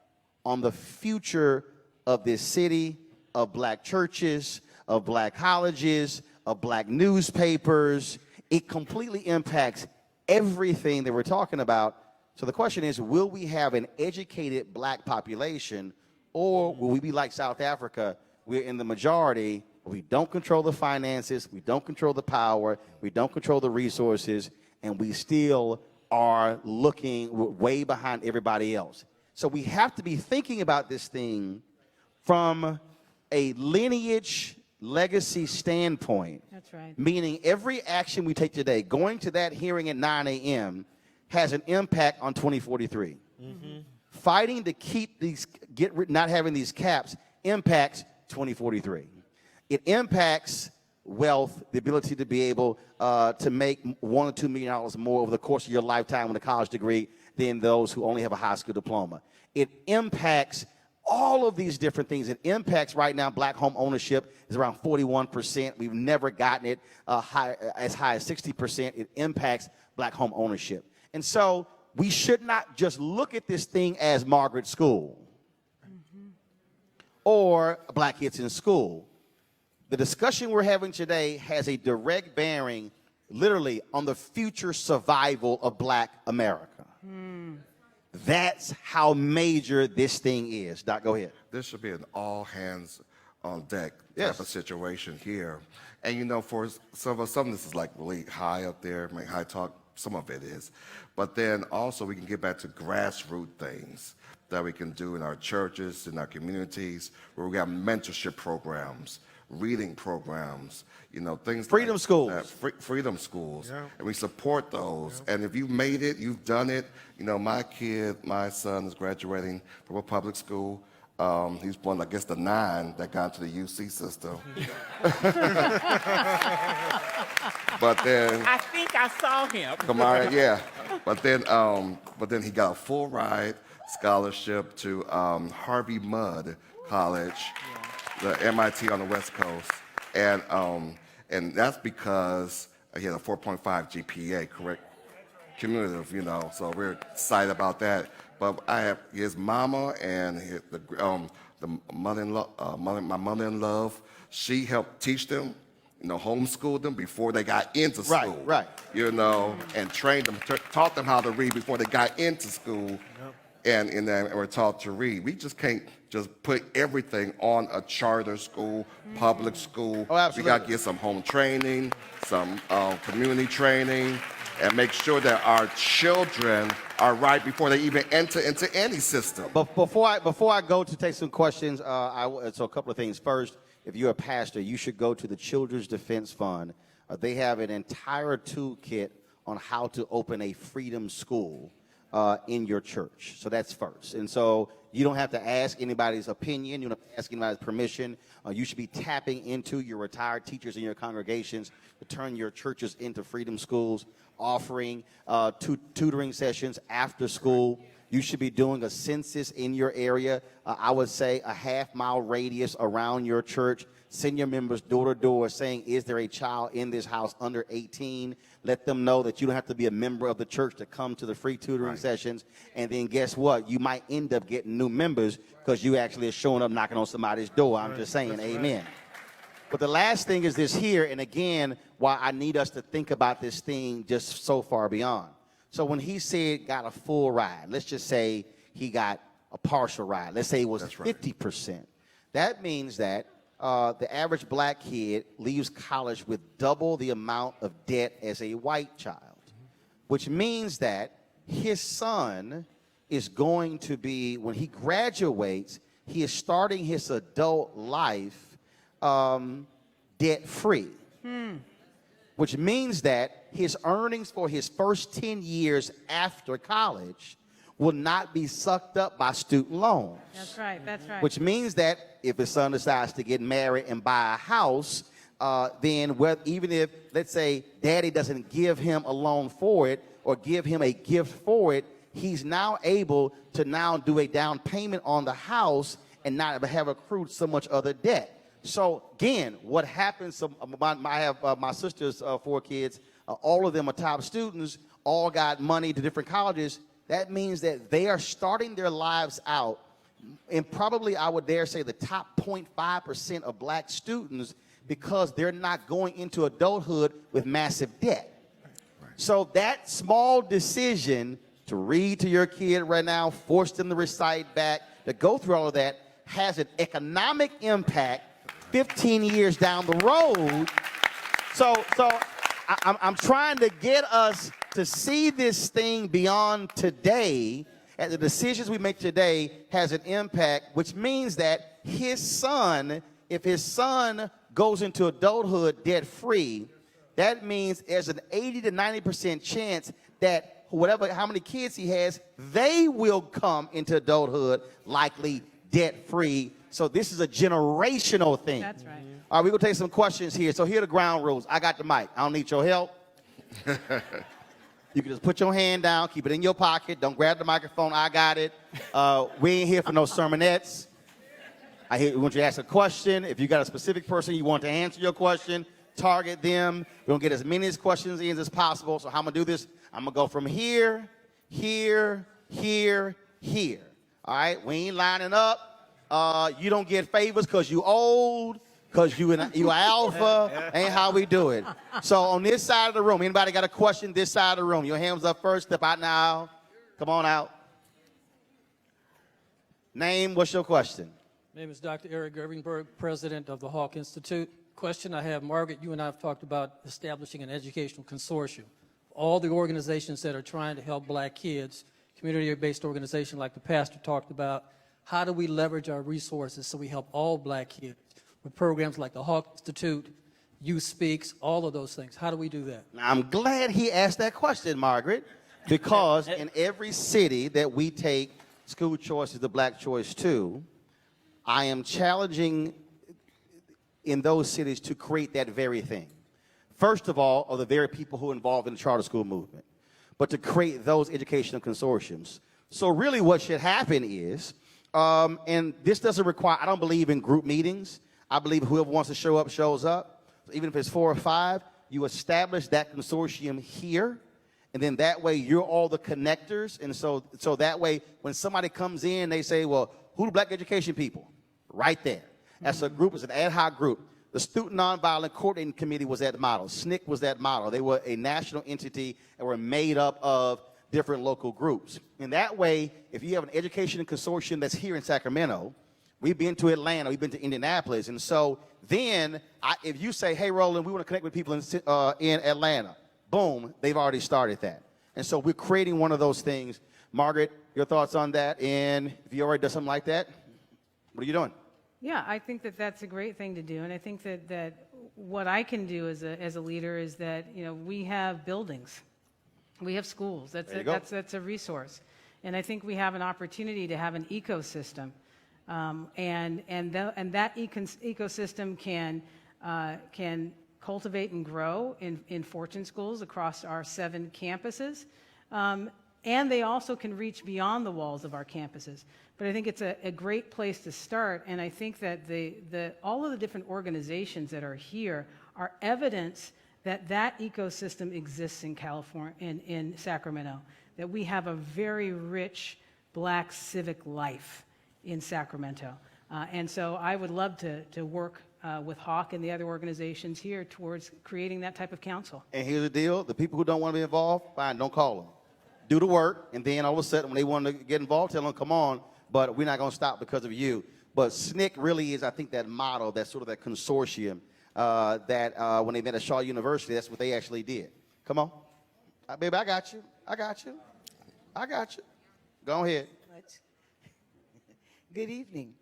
on the future of this city, of black churches, of black colleges, of black newspapers. It completely impacts everything that we're talking about. So the question is, will we have an educated black population, or will we be like South Africa? We're in the majority. We don't control the finances. We don't control the power. We don't control the resources. And we still are looking way behind everybody else. So we have to be thinking about this thing from a lineage legacy standpoint. That's right. Meaning every action we take today, going to that hearing at 9 a.m., has an impact on 2043. Mm-hmm. Fighting to keep not having these caps impacts 2043. It impacts wealth, the ability to be able to make $1 or $2 million more over the course of your lifetime with a college degree than those who only have a high school diploma. It impacts all of these different things. It impacts right now black home ownership is around 41%. We've never gotten it as high as 60%. It impacts black home ownership. And so we should not just look at this thing as Margaret School or black kids in school. The discussion we're having today has a direct bearing, literally, on the future survival of black America. That's how major this thing is. Doc, go ahead. This should be an all hands on deck Yes. type of situation here. And you know, for some of this is like really high up there, like high talk, some of it is. But then also we can get back to grassroots things that we can do in our churches, in our communities, where we have mentorship programs, reading programs, you know, things Freedom like schools. that. Freedom schools. Yeah. And we support those. Yeah. And if you've made it, you've done it. You know, my son is graduating from a public school. He's one, I guess, the 9 that got into the UC system. But then I think I saw him. Kamara, yeah. But then he got a full ride scholarship to Harvey Mudd College, the MIT on the West Coast, and that's because he had a 4.5 GPA, correct? Cumulative, you know. So we're excited about that. But I have his mama and the mother-in-law, my mother-in-law. She helped teach them, you know, homeschooled them before they got into school. Right. You know, and trained them, taught them how to read before they got into school. Yep. And were taught to read. We just can't just put everything on a charter school, public school. Oh, absolutely. We got to get some home training, some community training, and make sure that our children are right before they even enter into any system. But before I go to take some questions, so a couple of things. First, if you're a pastor, you should go to the Children's Defense Fund. They have an entire toolkit on how to open a freedom school in your church. So that's first. And so you don't have to ask anybody's opinion. You don't have to ask anybody's permission. You should be tapping into your retired teachers in your congregations to turn your churches into freedom schools, offering tutoring sessions after school. You should be doing a census in your area. I would say a half-mile radius around your church. Send your members door to door saying, is there a child in this house under 18? Let them know that you don't have to be a member of the church to come to the free tutoring sessions. And then guess what? You might end up getting new members because you actually are showing up knocking on somebody's door. I'm just saying, amen. But the last thing is this here, and again, why I need us to think about this thing just so far beyond. So when he said got a full ride, let's just say he got a partial ride. Let's say it was 50%. That means that the average black kid leaves college with double the amount of debt as a white child, which means that his son is going to be, when he graduates, he is starting his adult life debt-free, which means that his earnings for his first 10 years after college will not be sucked up by student loans. That's right, that's right. Which means that if his son decides to get married and buy a house, then even if, let's say, daddy doesn't give him a loan for it or give him a gift for it, he's now able to now do a down payment on the house and not have accrued so much other debt. So again, what happens, I have my sister's 4 kids, all of them are top students, all got money to different colleges. That means that they are starting their lives out in probably, I would dare say, the top 0.5% of black students because they're not going into adulthood with massive debt. So that small decision to read to your kid right now, force them to recite back, to go through all of that, has an economic impact 15 years down the road. So I'm trying to get us to see this thing beyond today, and the decisions we make today has an impact, which means that his son, if his son goes into adulthood debt-free, that means there's an 80 to 90% chance that how many kids he has, they will come into adulthood likely debt-free. So this is a generational thing. That's right. All right, we're going to take some questions here. So here are the ground rules. I got the mic. I don't need your help. You can just put your hand down, keep it in your pocket. Don't grab the microphone. I got it. We ain't here for no sermonettes. We want you to ask a question. If you got a specific person you want to answer your question, target them. We're going to get as many questions in as possible. So how I'm going to do this, I'm going to go from here, here, here, here. All right? We ain't lining up. You don't get favors because you old, because you alpha. Ain't how we do it. So on this side of the room, anybody got a question this side of the room? Your hands up first. Step out now. Come on out. Name, what's your question? My name is Dr. Eric Gervingberg, president of the Hawk Institute. Question I have, Margaret, you and I have talked about establishing an educational consortium. All the organizations that are trying to help black kids, community-based organizations like the pastor talked about, how do we leverage our resources so we help all black kids with programs like the Hawk Institute, Youth Speaks, all of those things? How do we do that? Now, I'm glad he asked that question, Margaret, because in every city that we take school choice as the black choice too, I am challenging in those cities to create that very thing. First of all, are the very people who are involved in the charter school movement, but to create those educational consortiums. So really what should happen is, and this doesn't require, I don't believe in group meetings. I believe whoever wants to show up, shows up. So even if it's 4 or 5, you establish that consortium here, and then that way you're all the connectors. And so that way when somebody comes in, they say, well, who the black education people? Right there. That's a group, it's an ad hoc group. The Student Nonviolent Coordinating Committee was that model. SNCC was that model. They were a national entity and were made up of different local groups. And that way, if you have an education consortium that's here in Sacramento, we've been to Atlanta, we've been to Indianapolis, and so then if you say, hey, Roland, we want to connect with people in Atlanta, boom, they've already started that. And so we're creating one of those things. Margaret, your thoughts on that? And if you already done something like that, what are you doing? Yeah, I think that that's a great thing to do, and I think that what I can do as a leader is that, you know, we have buildings, we have schools. That's a resource, and I think we have an opportunity to have an ecosystem, and that ecosystem can cultivate and grow in Fortune schools across our 7 campuses. And they also can reach beyond the walls of our campuses. But I think it's a great place to start, and I think that all of the different organizations that are here are evidence that that ecosystem exists in California, in Sacramento, that we have a very rich black civic life in Sacramento. And so I would love to work with Hawk and the other organizations here towards creating that type of council. And here's the deal, the people who don't want to be involved, fine, don't call them. do the work, and then all of a sudden when they want to get involved, tell them, come on, but we're not going to stop because of you. But SNCC really is, I think, that model, that sort of that consortium that when they met at Shaw University, that's what they actually did. Come on. Baby, I got you. I got you. I got you. Go ahead. Good evening.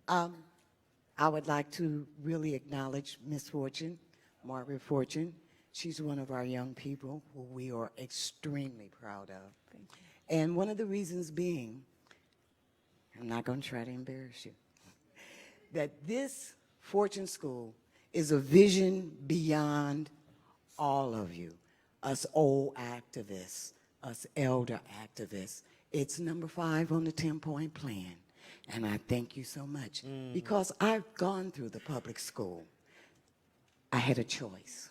I would like to really acknowledge Miss Fortune, Margaret Fortune. She's one of our young people who we are extremely proud of. Thank you. And one of the reasons being, I'm not going to try to embarrass you, that this Fortune School is a vision beyond all of you, us old activists, us elder activists. It's number 5 on the 10-point plan. And I thank you so much because I've gone through the public school. I had a choice.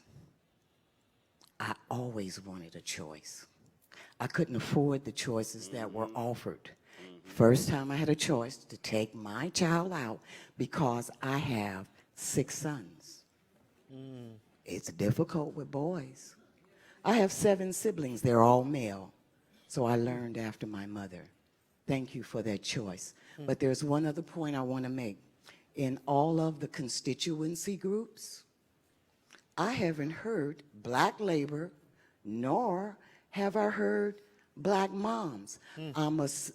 I always wanted a choice. I couldn't afford the choices that were offered. First time I had a choice to take my child out because I have 6 sons. It's difficult with boys. I have 7 siblings. They're all male. So I learned after my mother. Thank you for that choice. But there's one other point I want to make. In all of the constituency groups, I haven't heard black labor, nor have I heard black moms.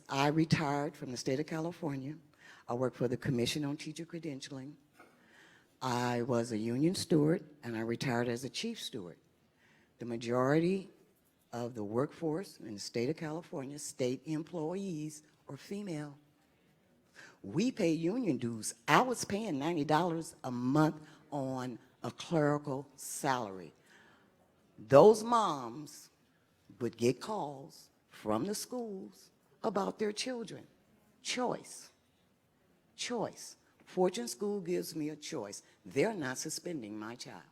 I retired from the state of California. I work for the Commission on Teacher Credentialing. I was a union steward, and I retired as a chief steward. The majority of the workforce in the state of California, state employees, are female. We pay union dues. I was paying $90 a month on a clerical salary. Those moms would get calls from the schools about their children. Choice. Choice. Fortune School gives me a choice. They're not suspending my child.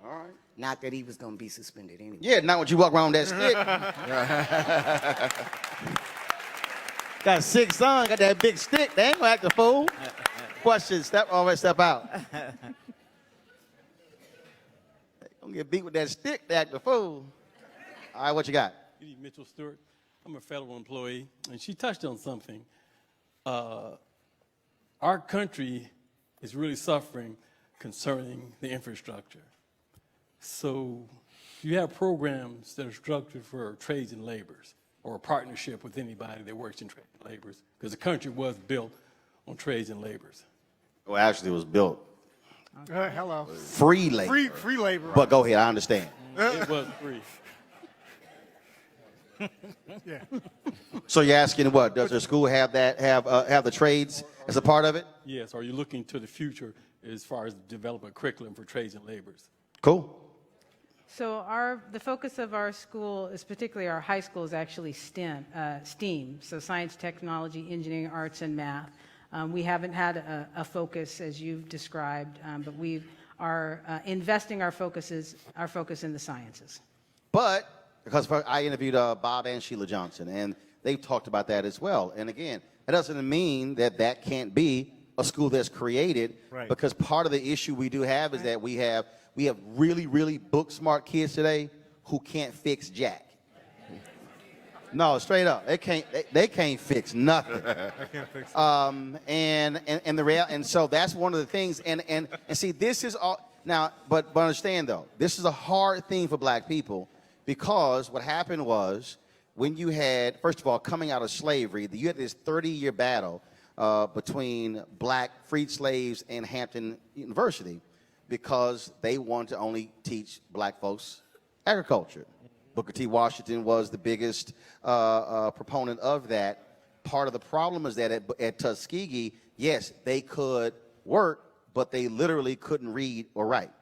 All right. Not that he was going to be suspended anyway. Yeah, not when you walk around with that stick. Got 6 sons, got that big stick. They ain't gonna act a fool. Question, step out. Don't get beat with that stick, they act a fool. All right, what you got? Good evening, Mitchell Stewart. I'm a federal employee, and she touched on something. Our country is really suffering concerning the infrastructure. So you have programs that are structured for trades and labors, or a partnership with anybody that works in trades and labors, because the country was built on trades and labors. Well, actually, it was built Hello. free labor. Free labor. But go ahead, I understand. It was free. Yeah. So you're asking what? Does the school have that? Have the trades as a part of it? Yes, are you looking to the future as far as developing a curriculum for trades and labors? Cool. So the focus of our school is particularly our high school is actually STEAM, so science, technology, engineering, arts, and math. We haven't had a focus as you've described, but we are investing our focus in the sciences. But because I interviewed Bob and Sheila Johnson, and they talked about that as well. And again, that doesn't mean that can't be a school that's created, Right. because part of the issue we do have is that we have really, really book smart kids today who can't fix jack. No, straight up, they can't fix nothing. And so that's one of the things. And see, this is all now. But understand though, this is a hard thing for black people, because what happened was, when you had, first of all, coming out of slavery, you had this 30-year battle between black freed slaves and Hampton University, because they wanted to only teach black folks agriculture. Booker T. Washington was the biggest proponent of that. Part of the problem is that at Tuskegee, yes, they could work, but they literally couldn't read or write.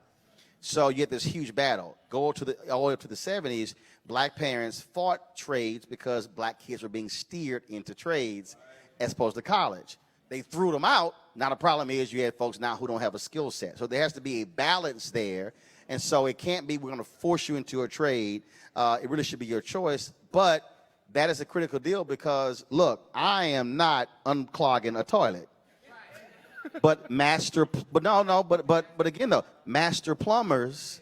So you had this huge battle. All the way up to the 70s, black parents fought trades because black kids were being steered into trades as opposed to college. They threw them out. Now the problem is you had folks now who don't have a skill set. So there has to be a balance there. And so it can't be we're going to force you into a trade. It really should be your choice. But that is a critical deal, because, look, I am not unclogging a toilet. But again though, master plumbers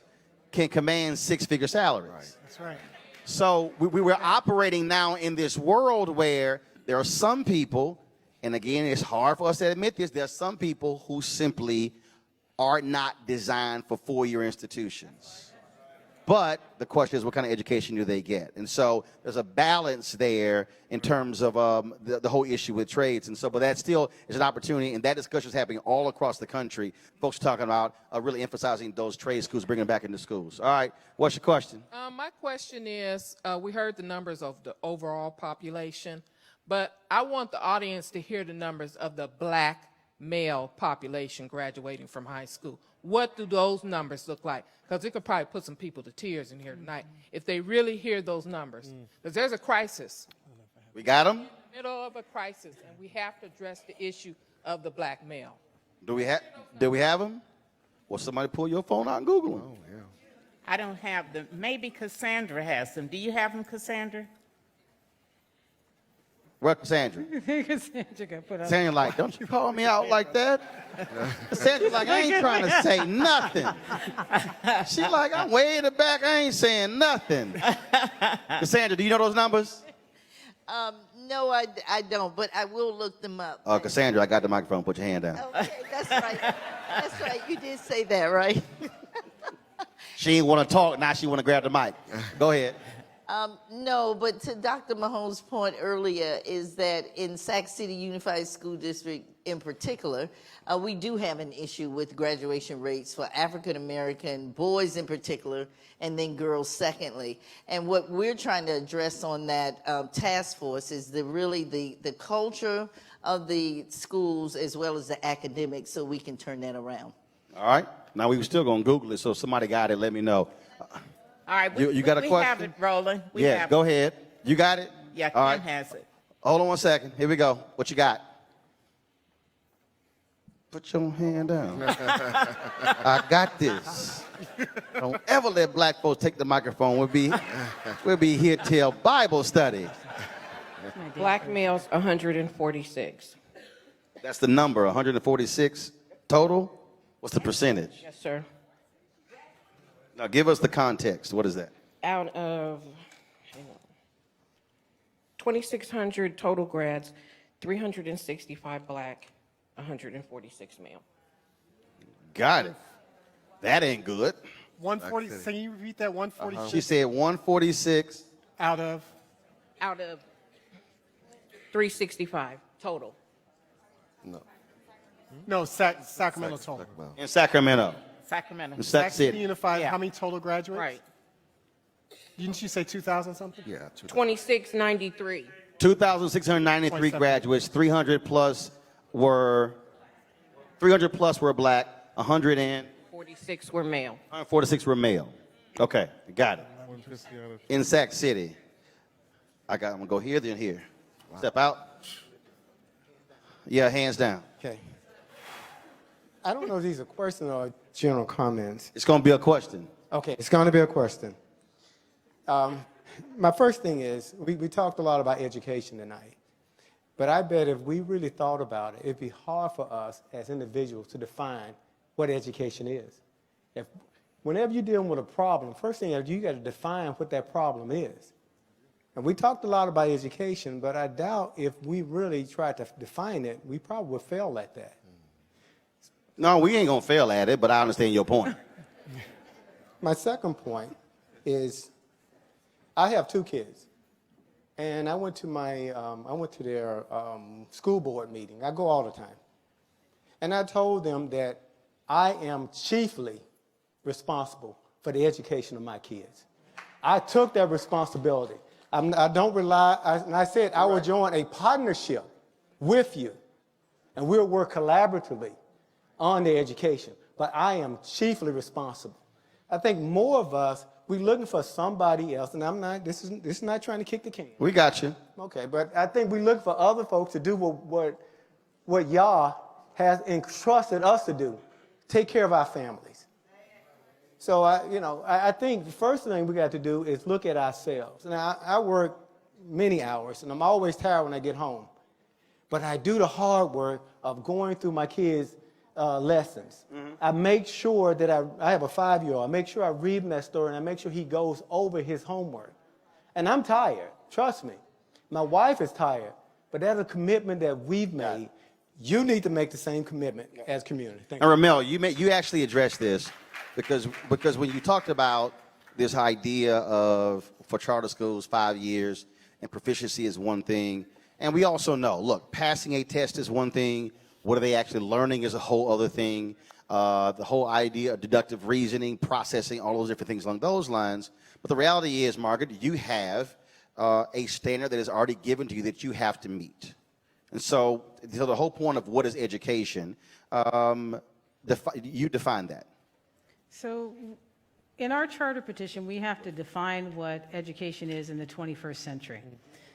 can command 6-figure salaries. That's right. So we were operating now in this world where there are some people, and again, it's hard for us to admit this, there are some people who simply are not designed for four-year institutions. But the question is, what kind of education do they get? And so there's a balance there in terms of the whole issue with trades. And so, but that still is an opportunity, and that discussion is happening all across the country. Folks are talking about really emphasizing those trade schools, bringing them back into schools. All right, what's your question? My question is, we heard the numbers of the overall population, but I want the audience to hear the numbers of the black male population graduating from high school. What do those numbers look like? Because it could probably put some people to tears in here tonight if they really hear those numbers. Because there's a crisis. We got them? In the middle of a crisis, and we have to address the issue of the black male. Do we have them? Well, somebody pull your phone out and Google them. Oh, yeah. I don't have them. Maybe Cassandra has them. Do you have them, Cassandra? Where Cassandra? Cassandra got put up. Cassandra like, don't you call me out like that? Cassandra's like, I ain't trying to say nothing. She like, I'm way in the back, I ain't saying nothing. Cassandra, do you know those numbers? No, I don't, but I will look them up. Cassandra, I got the microphone. Put your hand down. Okay, that's right. That's right. You did say that, right? She ain't want to talk. Now she want to grab the mic. Go ahead. No, but to Dr. Mahomes' point earlier is that in Sac City Unified School District in particular, we do have an issue with graduation rates for African American boys in particular, and then girls secondly. And what we're trying to address on that task force is really the culture of the schools as well as the academics, so we can turn that around. All right. Now we were still going to Google it, so somebody got it. Let me know. All right, you got a question? We have it, Roland. Yeah, go ahead. You got it? Yeah, All Ken right. has it. Hold on one second. Here we go. What you got? Put your hand down. I got this. Don't ever let black folks take the microphone. We'll be here till Bible study. Black males, 146. That's the number, 146 total? What's the percentage? Yes, sir. Now give us the context. What is that? Out of 2,600 total grads, 365 black, 146 male. Got it. That ain't good. 140. Can you repeat that? 146. She said 146. Out of 365 total. No, Sacramento total. In Sacramento. Sacramento. In Sac City. Unified. Yeah. How many total graduates? Right. Didn't you say 2,000 something? Yeah. 2693. 2,693 graduates. 300 plus were black. 46 were male. 146 were male. Okay, got it. In Sac City. I'm gonna go here, then here. Wow. Step out. Yeah, hands down. Okay. I don't know if these are questions or general comments. It's gonna be a question. Okay, it's going to be a question. My first thing is, we talked a lot about education tonight, but I bet if we really thought about it, it'd be hard for us as individuals to define what education is. Whenever you're dealing with a problem, first thing is you got to define what that problem is. And we talked a lot about education, but I doubt if we really tried to define it, we probably would fail at that. No, we ain't gonna fail at it, but I understand your point. My second point is, I have two kids, and I went to their school board meeting. I go all the time, and I told them that I am chiefly responsible for the education of my kids. I took that responsibility. I don't rely. I said I will join a partnership with you, and we'll work collaboratively on their education. But I am chiefly responsible. I think more of us, we're looking for somebody else, and I'm not. This is not trying to kick the can. We got you. Okay, but I think we look for other folks to do what y'all has entrusted us to do, take care of our families. So I think the first thing we got to do is look at ourselves. Now I work many hours, and I'm always tired when I get home, but I do the hard work of going through my kids' lessons. Mm-hmm. I make sure that I have a 5-year-old. I make sure I read him that story, and I make sure he goes over his homework. And I'm tired, trust me. My wife is tired, but that's a commitment that we've made. You need to make the same commitment as community. Thank And you. Ramel, you actually addressed this because when you talked about this idea of, for charter schools, 5 years, and proficiency is one thing, and we also know, look, passing a test is one thing, what are they actually learning is a whole other thing. The whole idea of deductive reasoning, processing, all those different things along those lines. But the reality is, Margaret, you have a standard that is already given to you that you have to meet. And so the whole point of what is education, you define that. So in our charter petition, we have to define what education is in the 21st century.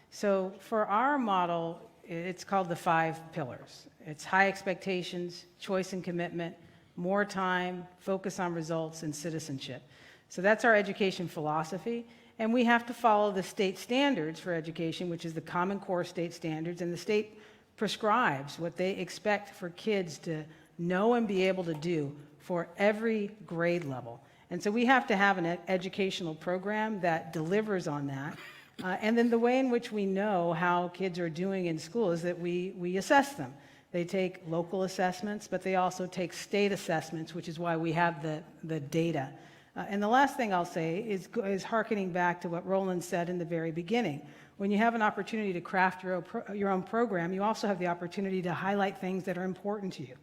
So for our model, it's called the 5 pillars. It's high expectations, choice and commitment, more time, focus on results, and citizenship. So that's our education philosophy. And we have to follow the state standards for education, which is the Common Core state standards, and the state prescribes what they expect for kids to know and be able to do for every grade level. And so we have to have an educational program that delivers on that. And then the way in which we know how kids are doing in school is that we assess them. They take local assessments, but they also take state assessments, which is why we have the data. And the last thing I'll say is hearkening back to what Roland said in the very beginning. When you have an opportunity to craft your own program, you also have the opportunity to highlight things that are important to you.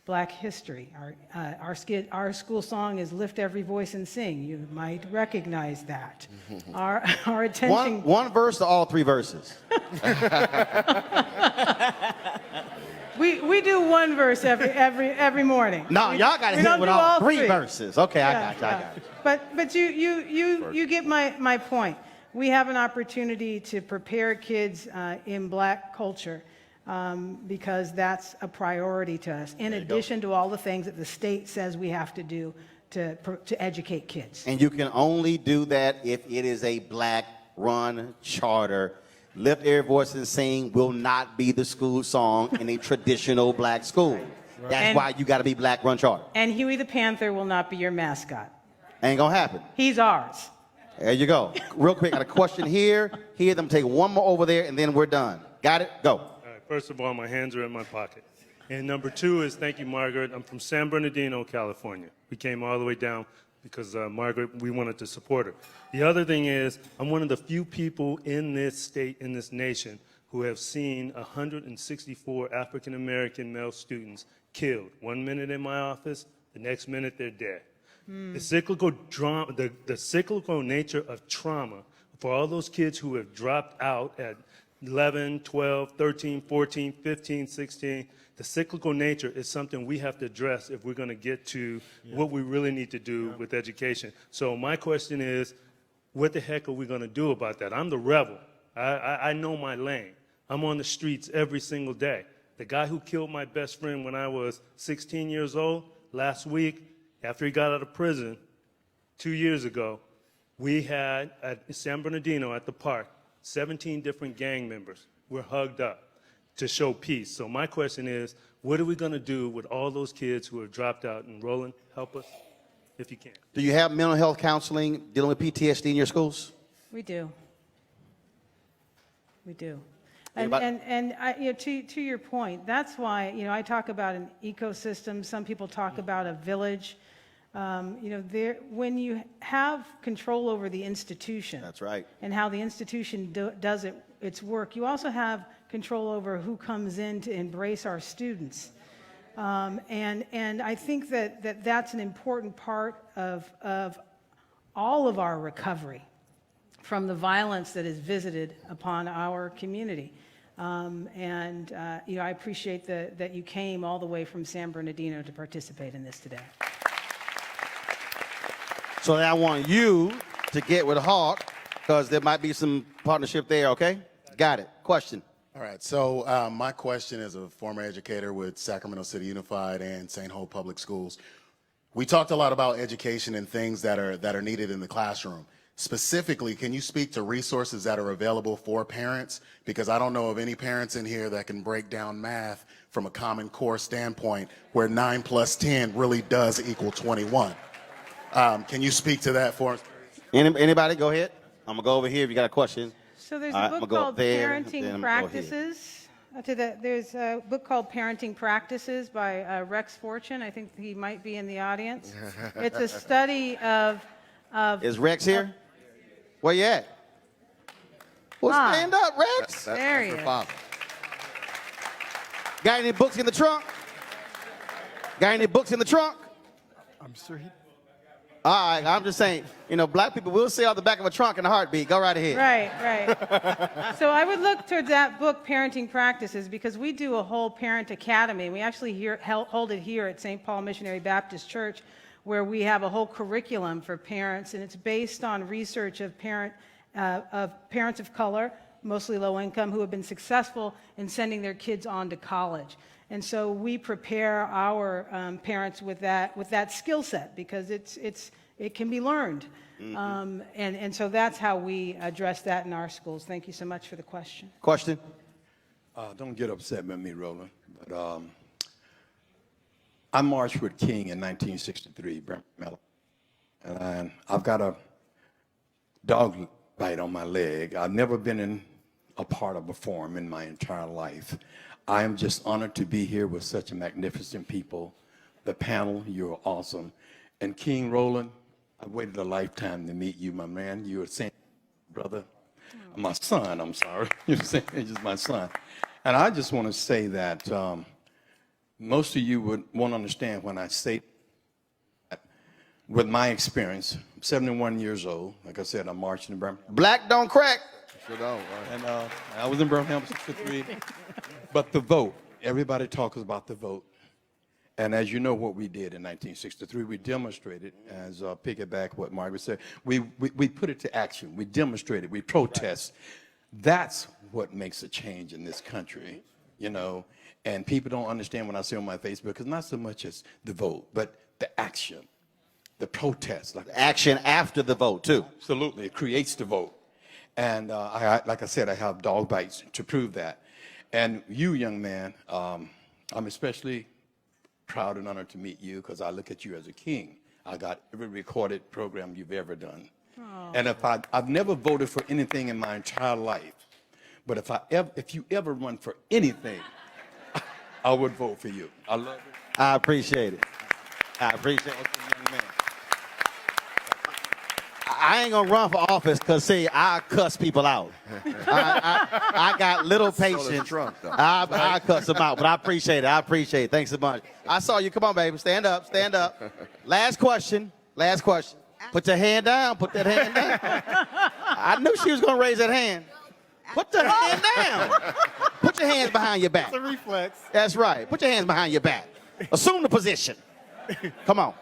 Black history. Our school song is "Lift Every Voice and Sing." You might recognize that. Our attention. One verse to all 3 verses. We do 1 verse every morning. No, y'all got to hit with all 3 verses. Okay, I got you. But you get my point. We have an opportunity to prepare kids in Black culture. Because that's a priority to us, in addition to all the things that the state says we have to do to educate kids. And you can only do that if it is a Black-run charter. Lift Every Voice and Sing will not be the school song in a traditional Black school. That's why you got to be Black-run charter. And Huey the Panther will not be your mascot. Ain't gonna happen. He's ours. There you go. Real quick, got a question here. Them take one more over there, and then we're done. Got it? Go. First of all, my hands are in my pocket. And number 2 is, thank you, Margaret. I'm from San Bernardino, California. We came all the way down because Margaret, we wanted to support her. The other thing is, I'm one of the few people in this state, in this nation, who have seen 164 African-American male students killed. 1 minute in my office, the next minute they're dead. The cyclical nature of trauma for all those kids who have dropped out at 11, 12, 13, 14, 15, 16. The cyclical nature is something we have to address if we're going to get to what we really need to do with education. So my question is, what the heck are we going to do about that? I'm the rebel. I know my lane. I'm on the streets every single day. The guy who killed my best friend when I was 16 years old, last week, after he got out of prison 2 years ago, we had at San Bernardino at the park, 17 different gang members were hugged up to show peace. So my question is, what are we going to do with all those kids who have dropped out? And Roland, help us if you can. Do you have mental health counseling dealing with PTSD in your schools? We do. We do. And to your point, that's why I talk about an ecosystem. Some people talk about a village. When you have control over the institution, that's right, and how the institution does its work, you also have control over who comes in to embrace our students. And I think that's an important part of all of our recovery from the violence that is visited upon our community. I appreciate that you came all the way from San Bernardino to participate in this today. So I want you to get with Hawk because there might be some partnership there, okay? Got it. Question. All right, so my question is a former educator with Sacramento City Unified and St. Hope Public Schools. We talked a lot about education and things that are needed in the classroom. Specifically, can you speak to resources that are available for parents? Because I don't know of any parents in here that can break down math from a Common Core standpoint where 9 plus 10 really does equal 21. Can you speak to that for us? Anybody? Go ahead. I'm going to go over here if you got a question. So there's All a right, I'm book gonna go called there, and then Parenting I'm gonna go here. Practices. There's a book called Parenting Practices by Rex Fortune. I think he might be in the audience. It's a study of Is Rex here? Where you at? Well, stand up, Rex. There he is. Got any books in the trunk? Got any books in the trunk? I'm sure he. All right, I'm just saying, you know, black people will see out the back of a trunk in a heartbeat. Go right ahead. Right. So I would look toward that book, Parenting Practices, because we do a whole parent academy. We actually hold it here at St. Paul Missionary Baptist Church, where we have a whole curriculum for parents, and it's based on research of parents of color, mostly low income, who have been successful in sending their kids on to college. And so we prepare our parents with that skill set, because it can be learned. Mm-hmm. And so that's how we address that in our schools. Thank you so much for the question. Question? Don't get upset with me, Roland, but I marched with King in 1963, Mellow, and I've got a dog bite on my leg. I've never been in a part of a forum in my entire life. I am just honored to be here with such a magnificent people. The panel, you're awesome. And King Roland, I've waited a lifetime to meet you, my man. You're a saint, brother. My son, I'm sorry. You're saying it's just my son. And I just want to say that most of you won't understand when I say that. With my experience, I'm 71 years old. Like I said, I'm marching in Birmingham. Black don't crack. Sure don't, right? And I was in Birmingham for 63. But the vote, everybody talks about the vote. And as you know what we did in 1963, we demonstrated, as piggyback what Margaret said, we put it to action. We demonstrated, we protest. That's what makes a change in this country, you know. And people don't understand when I say on my Facebook, because not so much as the vote, but the action, the protest. Like action after the vote, too. Absolutely, it creates the vote. And like I said, I have dog bites to prove that. And you, young man, I'm especially proud and honored to meet you, because I look at you as a king. I got every recorded program you've ever done. Aww. And I've never voted for anything in my entire life, but if you ever run for anything, I would vote for you. I love it. I appreciate it. I appreciate it, young man. I ain't gonna run for office, because see, I cuss people out. I got little patience. I cuss them out, but I appreciate it. I appreciate it. Thanks so much. I saw you. Come on, baby. Stand up. Stand up. Last question. Last question. Put your hand down. Put that hand down. I knew she was gonna raise that hand. Put the hand down. Put your hands behind your back. It's a reflex. That's right. Put your hands behind your back. Assume the position. Come on.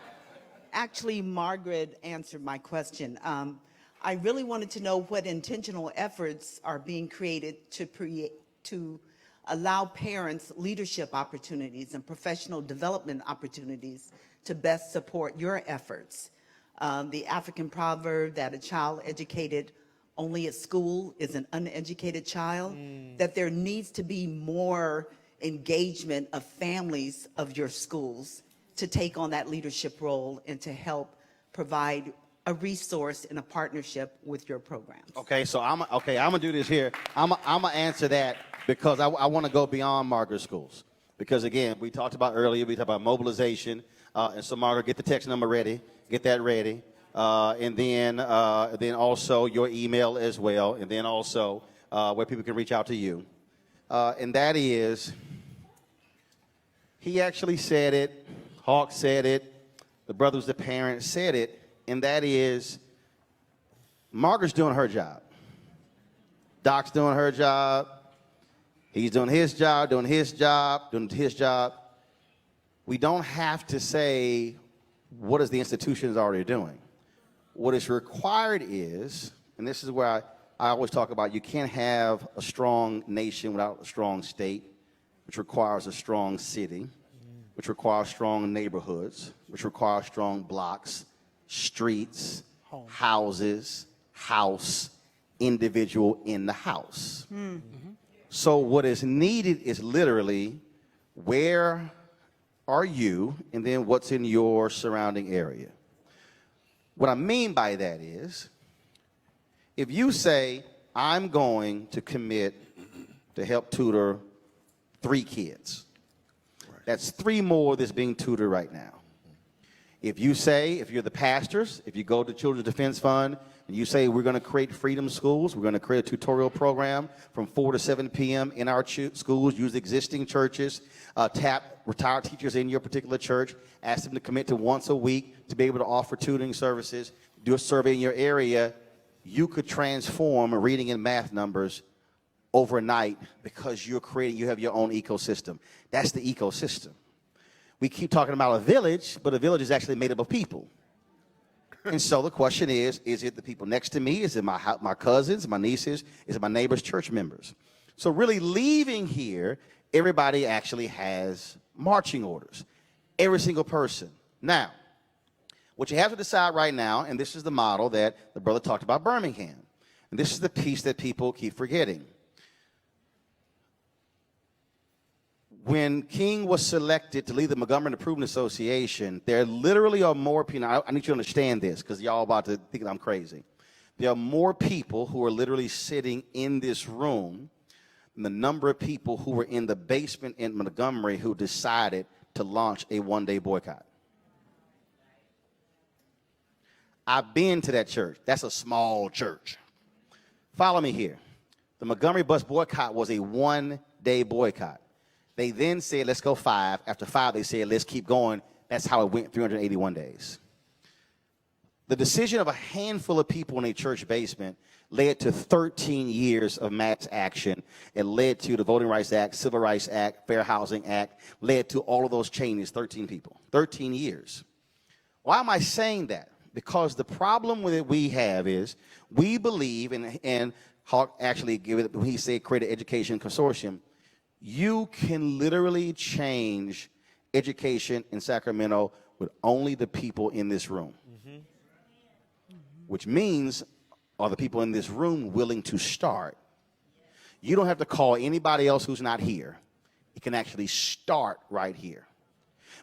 Actually, Margaret answered my question. I really wanted to know what intentional efforts are being created to allow parents leadership opportunities and professional development opportunities to best support your efforts. The African proverb that a child educated only at school is an uneducated child, that there needs to be more engagement of families of your schools to take on that leadership role and to help provide a resource and a partnership with your programs. Okay, so I'm gonna do this here. I'm gonna answer that, because I want to go beyond Margaret schools. Because again, we talked about earlier, we talked about mobilization, and so Margaret, get the text number ready, get that ready, and then also your email as well, and then also where people can reach out to you, and that is, he actually said it. Hawk said it, the brothers, the parents said it, and that is, Margaret's doing her job. Doc's doing her job. He's doing his job, doing his job, doing his job. We don't have to say, what is the institution already doing? What is required is, and this is where I always talk about, you can't have a strong nation without a strong state, which requires a strong city, which requires strong neighborhoods, which requires strong blocks, streets, houses, house, individual in the house. So what is needed is literally, where are you, and then what's in your surrounding area. What I mean by that is, If you say, I'm going to commit to help tutor 3 kids, that's 3 more that's being tutored right now. If you say, if you're the pastors, if you go to Children's Defense Fund, and you say we're going to create freedom schools, we're going to create a tutorial program from 4 to 7 p.m. in our schools, use existing churches, tap retired teachers in your particular church, ask them to commit to once a week to be able to offer tutoring services, do a survey in your area, you could transform reading and math numbers overnight because you have your own ecosystem. That's the ecosystem. We keep talking about a village, but a village is actually made up of people. And so the question is it the people next to me? Is it my cousins, my nieces? Is it my neighbors' church members? So really leaving here, everybody actually has marching orders. Every single person. Now, what you have to decide right now, and this is the model that the brother talked about Birmingham, and this is the piece that people keep forgetting. When King was selected to lead the Montgomery Improvement Association, there literally are more people. I need you to understand this because y'all about to think that I'm crazy. There are more people who are literally sitting in this room than the number of people who were in the basement in Montgomery who decided to launch a one-day boycott. I've been to that church. That's a small church. Follow me here. The Montgomery bus boycott was a one-day boycott. They then said, let's go 5. After 5, they said, let's keep going. That's how it went 381 days. The decision of a handful of people in a church basement led to 13 years of mass action. It led to the Voting Rights Act, Civil Rights Act, Fair Housing Act, led to all of those changes, 13 people, 13 years. Why am I saying that? Because the problem with it we have is we believe, and Hawk actually gave it, when he said create an education consortium, you can literally change education in Sacramento with only the people in this room. Mm-hmm. Which means, are the people in this room willing to start? You don't have to call anybody else who's not here. You can actually start right here.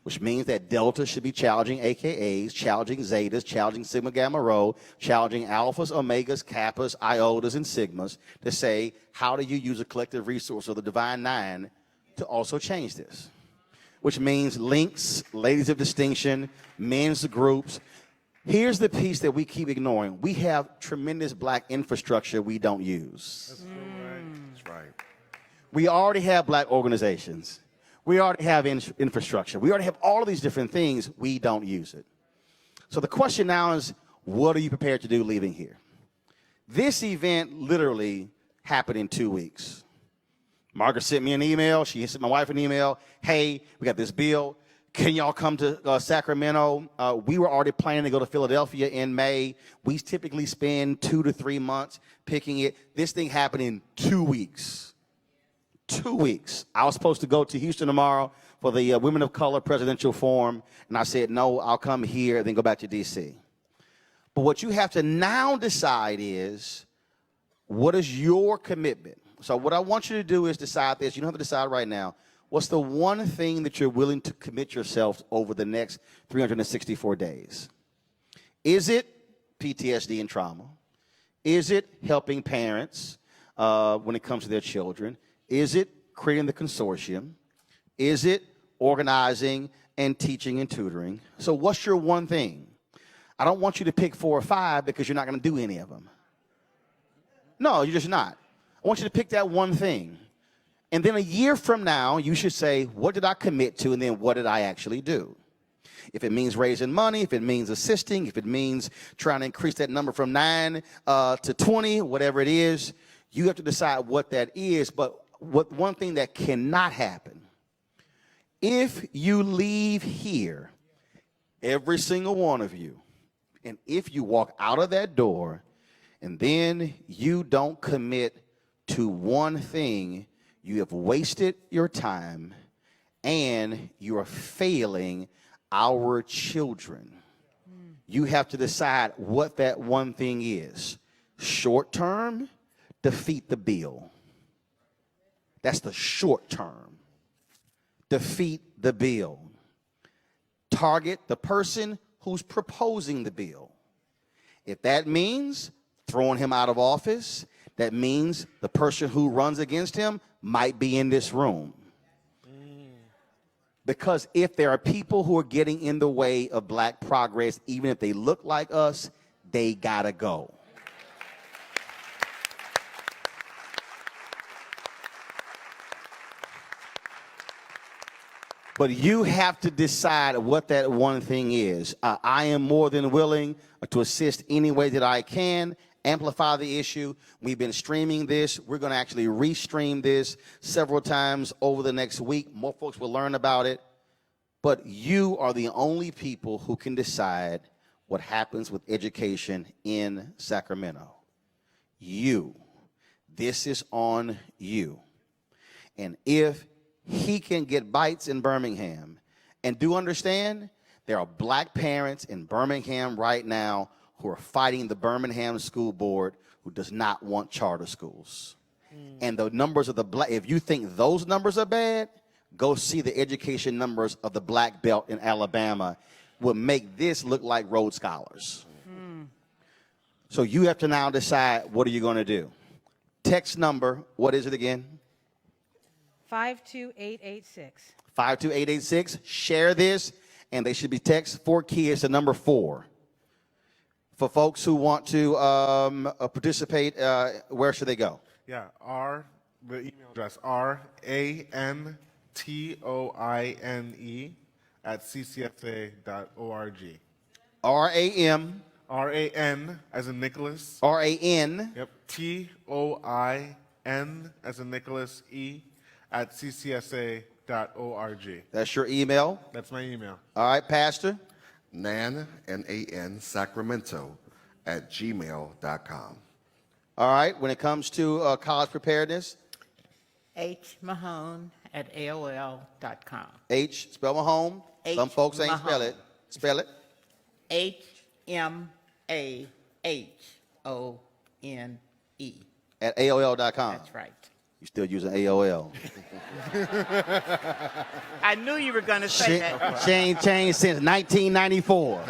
Which means that Delta should be challenging AKAs, challenging Zetas, challenging Sigma Gamma Rho, challenging Alphas, Omegas, Kappas, Iotas, and Sigmas to say, how do you use a collective resource of the Divine Nine to also change this? Which means links, ladies of distinction, men's groups. Here's the piece that we keep ignoring. We have tremendous black infrastructure we don't use. That's right. That's right. We already have black organizations. We already have infrastructure. We already have all of these different things. We don't use it. So the question now is, what are you prepared to do leaving here? This event literally happened in 2 weeks. Margaret sent me an email. She sent my wife an email. Hey, we got this bill. Can y'all come to Sacramento? We were already planning to go to Philadelphia in May. We typically spend 2 to 3 months picking it. This thing happened in 2 weeks. 2 weeks. I was supposed to go to Houston tomorrow for the Women of Color Presidential Forum, and I said, no, I'll come here, then go back to D.C. But what you have to now decide is, what is your commitment? So what I want you to do is decide this. You don't have to decide right now. What's the one thing that you're willing to commit yourself over the next 364 days? Is it PTSD and trauma? Is it helping parents when it comes to their children? Is it creating the consortium? Is it organizing and teaching and tutoring? So what's your one thing? I don't want you to pick 4 or 5 because you're not going to do any of them. No, you're just not. I want you to pick that one thing. And then a year from now, you should say, what did I commit to, and then what did I actually do? If it means raising money, if it means assisting, if it means trying to increase that number from 9 to 20, whatever it is, you have to decide what that is. But one thing that cannot happen, if you leave here, every single one of you, and if you walk out of that door and then you don't commit to one thing, you have wasted your time and you are failing our children. You have to decide what that one thing is. Short term, defeat the bill. That's the short term. Defeat the bill. Target the person who's proposing the bill. If that means throwing him out of office, that means the person who runs against him might be in this room. Because if there are people who are getting in the way of black progress, even if they look like us, they gotta go. But you have to decide what that one thing is. I am more than willing to assist any way that I can, amplify the issue. We've been streaming this. We're going to actually restream this several times over the next week. More folks will learn about it. But you are the only people who can decide what happens with education in Sacramento. You. This is on you. And if he can get bites in Birmingham, and do understand, there are black parents in Birmingham right now who are fighting the Birmingham School Board who does not want charter schools. And the numbers of the black, if you think those numbers are bad, go see the education numbers of the black belt in Alabama. Will make this look like Rhodes Scholars. So you have to now decide, what are you going to do? Text number, what is it again? 52886. 52886. Share this, and they should be text 4 kids to number 4. For folks who want to participate, where should they go? Yeah, the email address, RANTOINE@ccsa.org. RAM. RAN as in Nicholas. RAN. Yep. TOIN as in Nicholas @ccsa.org. That's your email? That's my email. All right, Pastor? Nan, N-A-N, Sacramento @gmail.com. All right, when it comes to college preparedness? hmahone@aol.com. H, spell Mahone. Some folks ain't spell it. Spell it. HMAHONE. At AOL.com. That's right. You're still using AOL. I knew you were going to say that. She ain't changed since 1994.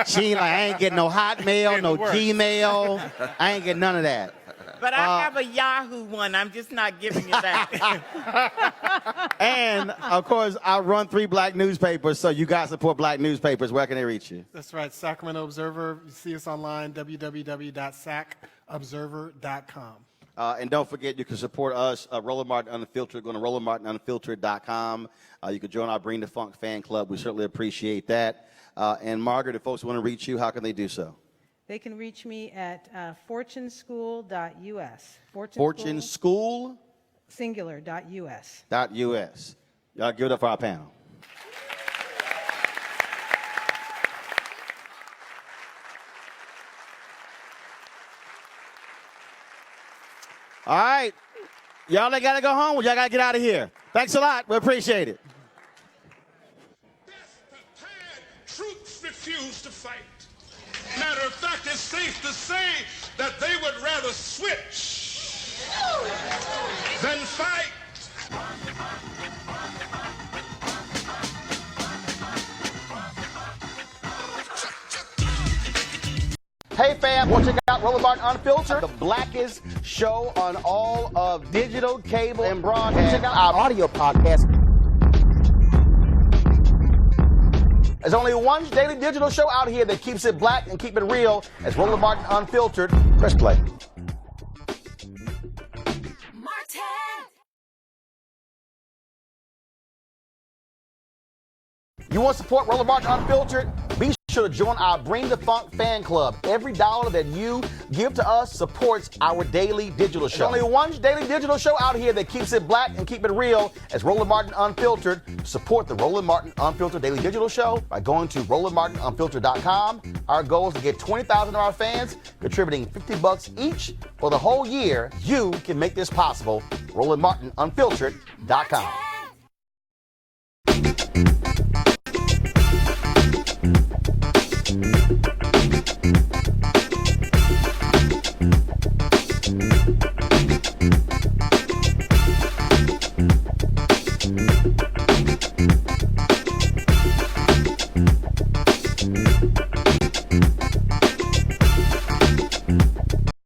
She ain't like, I ain't getting no Hotmail, no Gmail. I ain't getting none of that. But I have a Yahoo one. I'm just not giving you that. And, of course, I run 3 black newspapers, so you guys support black newspapers. Where can they reach you? That's right, Sacramento Observer. You see us online, www.sacobserver.com. And don't forget, you can support us, Roland Martin Unfiltered. Go to RolandMartinUnfiltered.com. You can join our Bring the Funk fan club. We certainly appreciate that. And Margaret, if folks want to reach you, how can they do so? They can reach me at fortuneschool.us. Fortune School? Singular.us. .us. Y'all give it up for our panel. All right. Y'all that got to go home, y'all got to get out of here. Thanks a lot. We appreciate it. Troops refuse to fight. Matter of fact, it's safe to say that they would rather switch than fight. Hey fam, want to check out Roland Martin Unfiltered, the blackest show on all of digital, cable, and broadcast. Check out our audio podcast. There's only one daily digital show out here that keeps it black and keep it real. It's Roland Martin Unfiltered. Press play. You want to support Roland Martin Unfiltered? Be sure to join our Bring the Funk fan club. Every dollar that you give to us supports our daily digital show. There's only one daily digital show out here that keeps it black and keep it real. It's Roland Martin Unfiltered. Support the Roland Martin Unfiltered daily digital show by going to RolandMartinUnfiltered.com. Our goal is to get 20,000 of our fans contributing $50 each for the whole year. You can make this possible. RolandMartinUnfiltered.com.